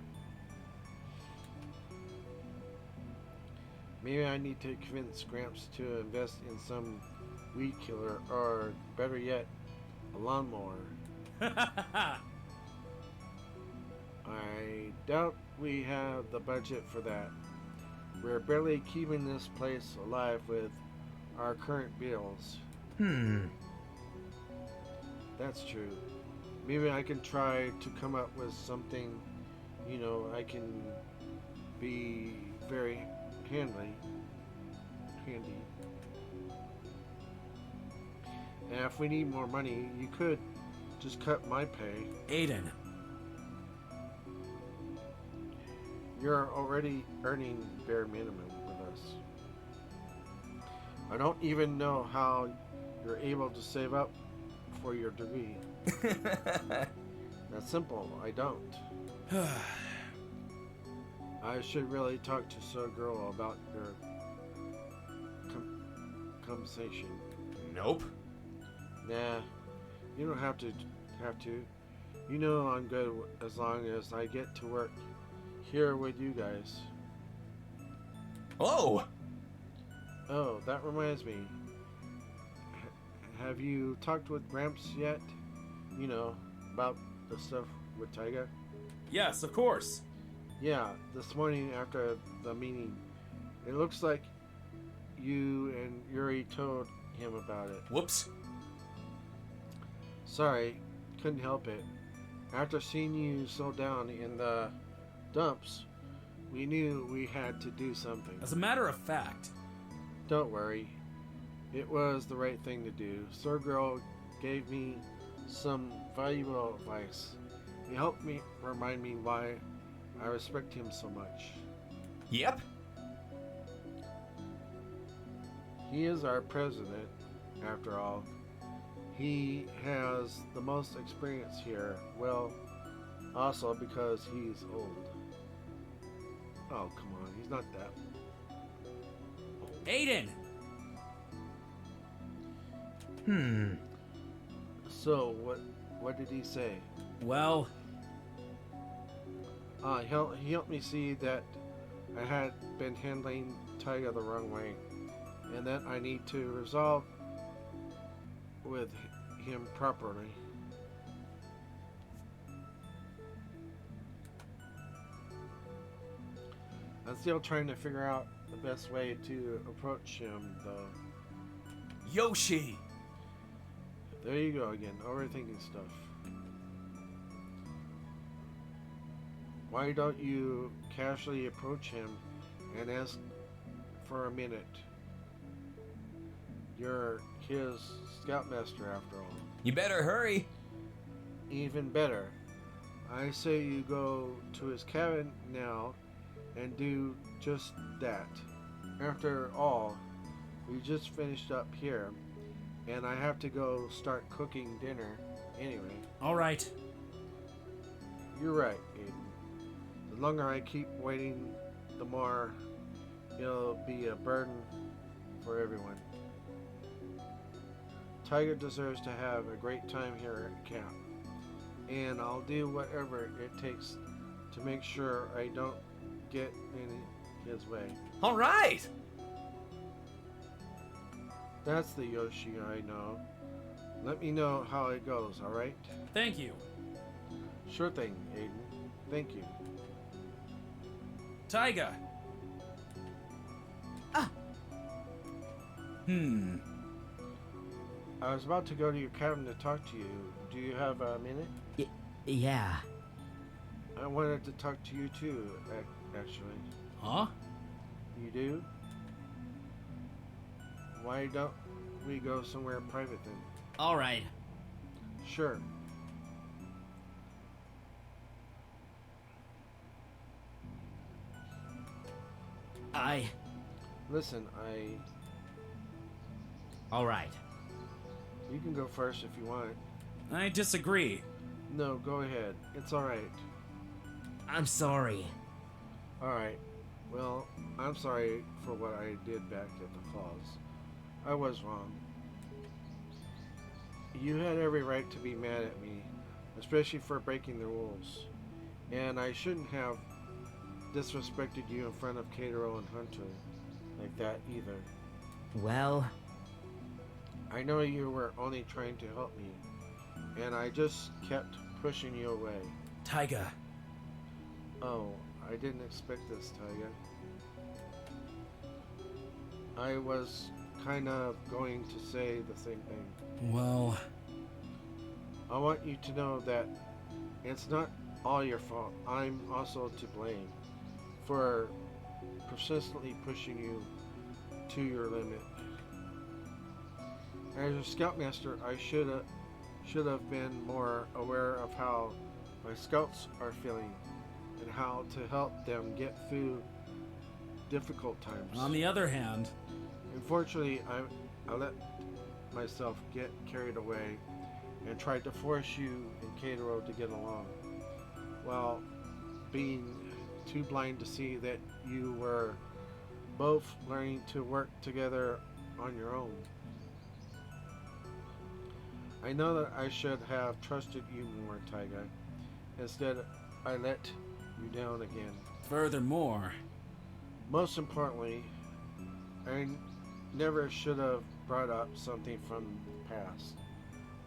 Speaker 1: Maybe I need to convince Gramps to invest in some weed killer, or better yet, a lawnmower. I doubt we have the budget for that. We're barely keeping this place alive with our current bills. That's true. Maybe I can try to come up with something, I can be very handy. And if we need more money, you could just cut my pay.
Speaker 2: Aiden.
Speaker 1: You're already earning bare minimum with us. I don't even know how you're able to save up for your degree. That's simple. I don't. I should really talk to some girl about your compensation.
Speaker 3: Nope.
Speaker 1: Nah, you don't have to. You know I'm good as long as I get to work here with you guys.
Speaker 3: Oh!
Speaker 1: Oh, that reminds me. Have you talked with Gramps yet? About the stuff with Taiga?
Speaker 2: Yes, of course.
Speaker 1: Yeah, this morning after the meeting. It looks like you and Yuri told him about it.
Speaker 3: Whoops.
Speaker 1: Sorry, couldn't help it. After seeing you so down in the dumps, we knew we had to do something.
Speaker 2: As a matter of fact,
Speaker 1: Don't worry. It was the right thing to do. Sir Girl gave me some valuable advice. He helped me remind me why I respect him so much.
Speaker 3: Yep.
Speaker 1: He is our president, after all. He has the most experience here. Well, also because he's old. Oh, come on. He's not that.
Speaker 2: Aiden!
Speaker 1: So, what did he say?
Speaker 2: Well,
Speaker 1: He helped me see that I had been handling Taiga the wrong way, and that I need to resolve with him properly. I'm still trying to figure out the best way to approach him, though.
Speaker 3: Yoshi!
Speaker 1: There you go again, overthinking stuff. Why don't you casually approach him and ask for a minute? You're his scoutmaster after all.
Speaker 3: You better hurry.
Speaker 1: Even better, I say you go to his cabin now and do just that. After all, we just finished up here, and I have to go start cooking dinner anyway.
Speaker 2: alright.
Speaker 1: You're right, Aiden. The longer I keep waiting, the more it'll be a burden for everyone. Tiger deserves to have a great time here at camp, and I'll do whatever it takes to make sure I don't get in his way.
Speaker 3: All right.
Speaker 1: That's the Yoshi I know. Let me know how it goes, alright?
Speaker 2: Thank you.
Speaker 1: Sure thing, Aiden. Thank you.
Speaker 2: Taiga!
Speaker 1: I was about to go to your cabin to talk to you. Do you have a minute?
Speaker 3: Yeah.
Speaker 1: I wanted to talk to you too, actually.
Speaker 2: Huh?
Speaker 1: You do? Why don't we go somewhere private then?
Speaker 3: Alright.
Speaker 1: Sure. Listen,
Speaker 3: Alright.
Speaker 1: you can go first if you want.
Speaker 2: I disagree.
Speaker 1: No, go ahead. It's alright.
Speaker 3: I'm sorry.
Speaker 1: Alright. Well, I'm sorry for what I did back at the falls. I was wrong. You had every right to be mad at me, especially for breaking the rules. And I shouldn't have disrespected you in front of Catero and Hunter. like that either.
Speaker 3: Well,
Speaker 1: I know you were only trying to help me, and I just kept pushing you away.
Speaker 2: Taiga,
Speaker 1: Oh, I didn't expect this, Taiga. I was kind of going to say the same thing.
Speaker 2: well,
Speaker 1: I want you to know that it's not all your fault. I'm also to blame for persistently pushing you to your limit. As a scoutmaster, I should have been more aware of how my scouts are feeling and how to help them get through difficult times.
Speaker 2: on the other hand,
Speaker 1: Unfortunately, I let myself get carried away and tried to force you and Katero to get along, while being too blind to see that you were both learning to work together on your own. I know that I should have trusted you more, Taiga. Instead, I let you down again.
Speaker 2: furthermore,
Speaker 1: Most importantly, I never should have brought up something from the past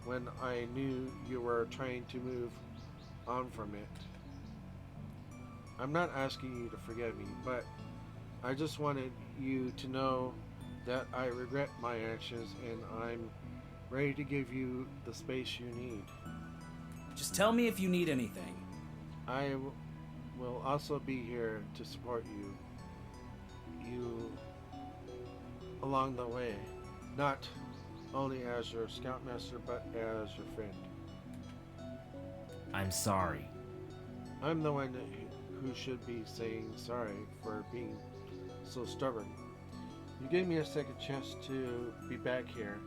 Speaker 1: when I knew you were trying to move on from it. I'm not asking you to forgive me, but I just wanted you to know that I regret my actions and I'm ready to give you the space you need.
Speaker 2: just tell me if you need anything.
Speaker 1: I will also be here to support you along the way, not only as your scoutmaster but as your friend.
Speaker 3: I'm sorry.
Speaker 1: I'm the one who should be saying sorry for being so stubborn. You gave me a second chance to be back here,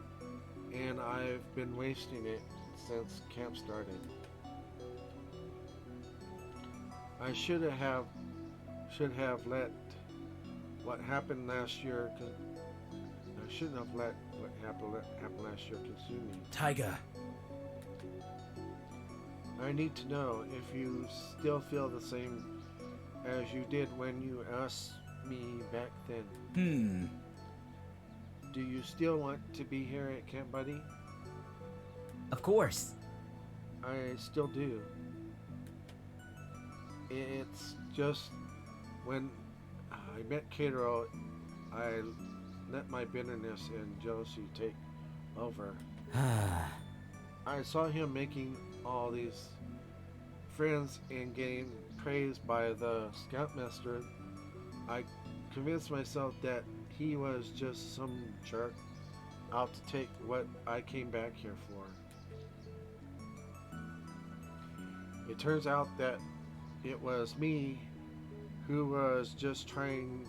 Speaker 1: and I've been wasting it since camp started. I should have let what happened last year. I shouldn't have let what happened last year consume me.
Speaker 2: Taiga,
Speaker 1: I need to know if you still feel the same as you did when you asked me back then. Do you still want to be here at Camp Buddy?
Speaker 3: Of course.
Speaker 1: I still do. It's just when I met Katero, I let my bitterness and jealousy take over. I saw him making all these friends and getting praised by the scoutmaster. I convinced myself that he was just some jerk out to take what I came back here for. It turns out that it was me who was just trying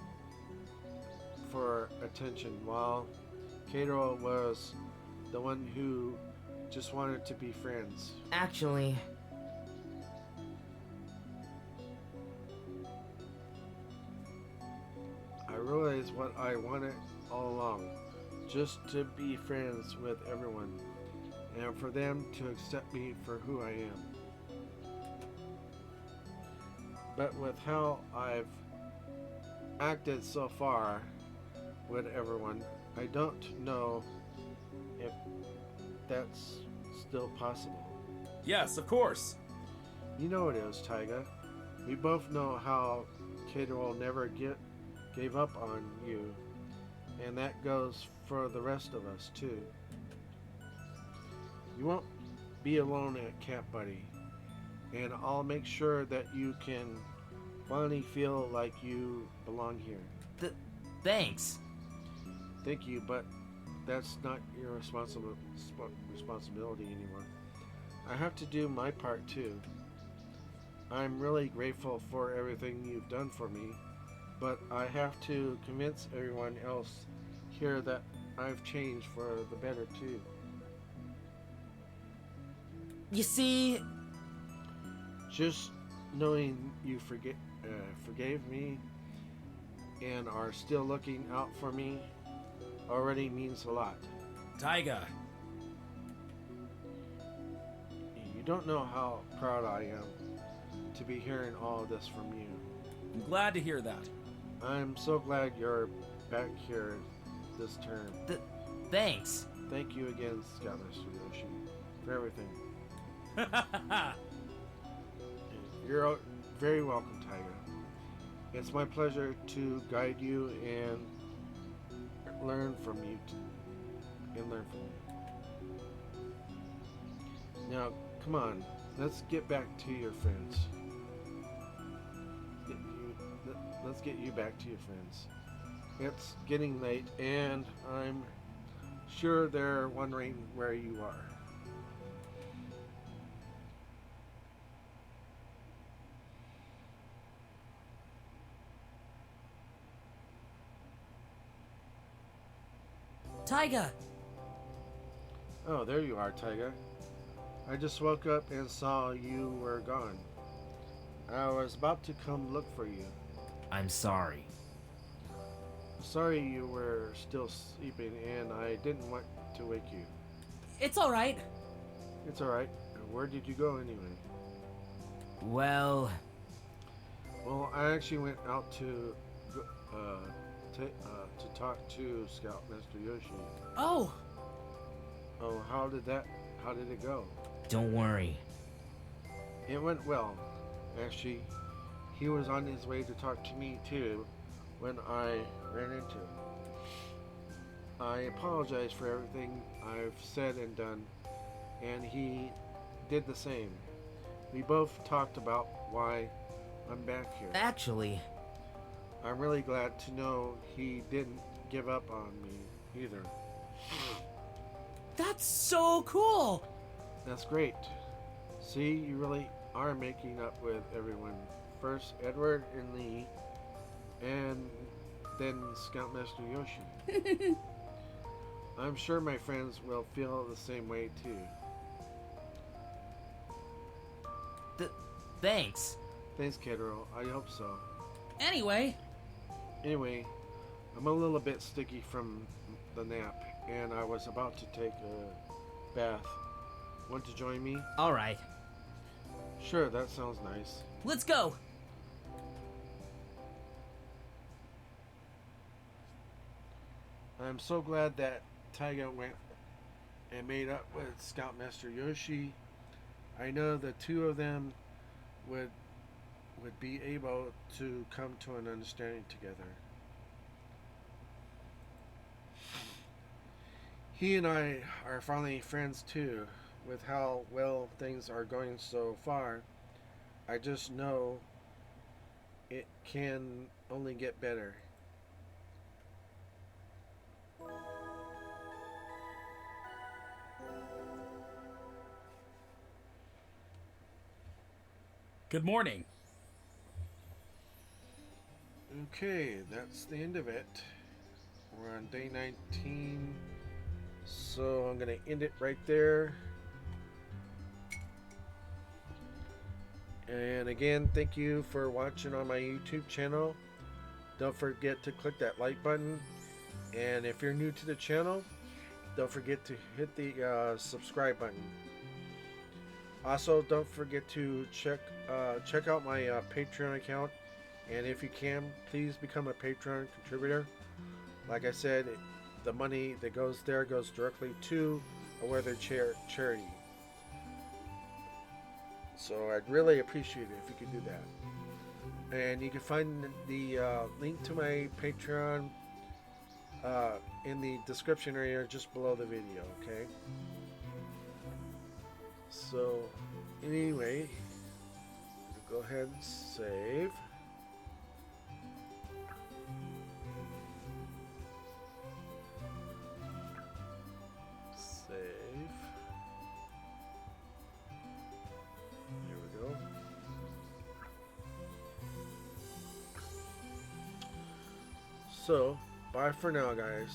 Speaker 1: for attention, while Katero was the one who just wanted to be friends.
Speaker 3: Actually,
Speaker 1: I realized what I wanted all along, just to be friends with everyone, and for them to accept me for who I am. But with how I've acted so far with everyone, I don't know if that's still possible.
Speaker 2: yes, of course.
Speaker 1: You know it is, Taiga. We both know how Katero never gave up on you, and that goes for the rest of us too. You won't be alone at Camp Buddy, and I'll make sure that you can finally feel like you belong here.
Speaker 3: thanks.
Speaker 1: Thank you, but that's not your responsibility anymore. I have to do my part too. I'm really grateful for everything you've done for me, but I have to convince everyone else here that I've changed for the better too.
Speaker 3: You see,
Speaker 1: Just knowing you forgave me and are still looking out for me already means a lot.
Speaker 2: Taiga,
Speaker 1: You don't know how proud I am to be hearing all this from you.
Speaker 2: I'm glad to hear that.
Speaker 1: I'm so glad you're back here this term.
Speaker 3: Thanks.
Speaker 1: Thank you again, Scoutmaster Yoshi, for everything. You're very welcome, Taiga. It's my pleasure to guide you and learn from you. Now, come on, let's get back to your friends. Let's get you back to your friends. It's getting late, and I'm sure they're wondering where you are.
Speaker 3: Taiga!
Speaker 1: Oh, there you are, Taiga. I just woke up and saw you were gone. I was about to come look for you.
Speaker 3: I'm sorry.
Speaker 1: Sorry you were still sleeping, and I didn't want to wake you.
Speaker 3: It's alright.
Speaker 1: It's alright. Where did you go anyway?
Speaker 3: Well,
Speaker 1: I actually went out to talk to Scoutmaster Yoshi.
Speaker 3: oh,
Speaker 1: Oh, how did it go?
Speaker 3: don't worry.
Speaker 1: It went well. Actually, he was on his way to talk to me too when I ran into him. I apologize for everything I've said and done, and he did the same. We both talked about why I'm back here.
Speaker 3: Actually,
Speaker 1: I'm really glad to know he didn't give up on me either.
Speaker 3: that's so cool!
Speaker 1: That's great. See, you really are making up with everyone. First Edward and Lee, and then Scoutmaster Yoshi. I'm sure my friends will feel the same way too.
Speaker 3: Thanks.
Speaker 1: Thanks, Kedro. I hope so.
Speaker 3: Anyway,
Speaker 1: I'm a little bit sticky from the nap, and I was about to take a bath. Want to join me?
Speaker 3: alright.
Speaker 1: Sure, that sounds nice.
Speaker 3: Let's go!
Speaker 1: I'm so glad that Taiga went and made up with Scoutmaster Yoshi. I know the two of them would be able to come to an understanding together. He and I are finally friends too. With how well things are going so far, I just know it can only get better.
Speaker 2: Good morning.
Speaker 1: Okay, that's the end of it. We're on day 19, so I'm gonna end it right there. And again, thank you for watching on my YouTube channel. Don't forget to click that like button, and if you're new to the channel, don't forget to hit the subscribe button. Also, don't forget to check out my Patreon account, and if you can, please become a Patreon contributor. Like I said, the money that goes there goes directly to a weather charity. So I'd really appreciate it if you could do that. And you can find the link to my Patreon in the description area just below the video, okay? So, anyway, go ahead and save. Save. There we go. So, bye for now, guys.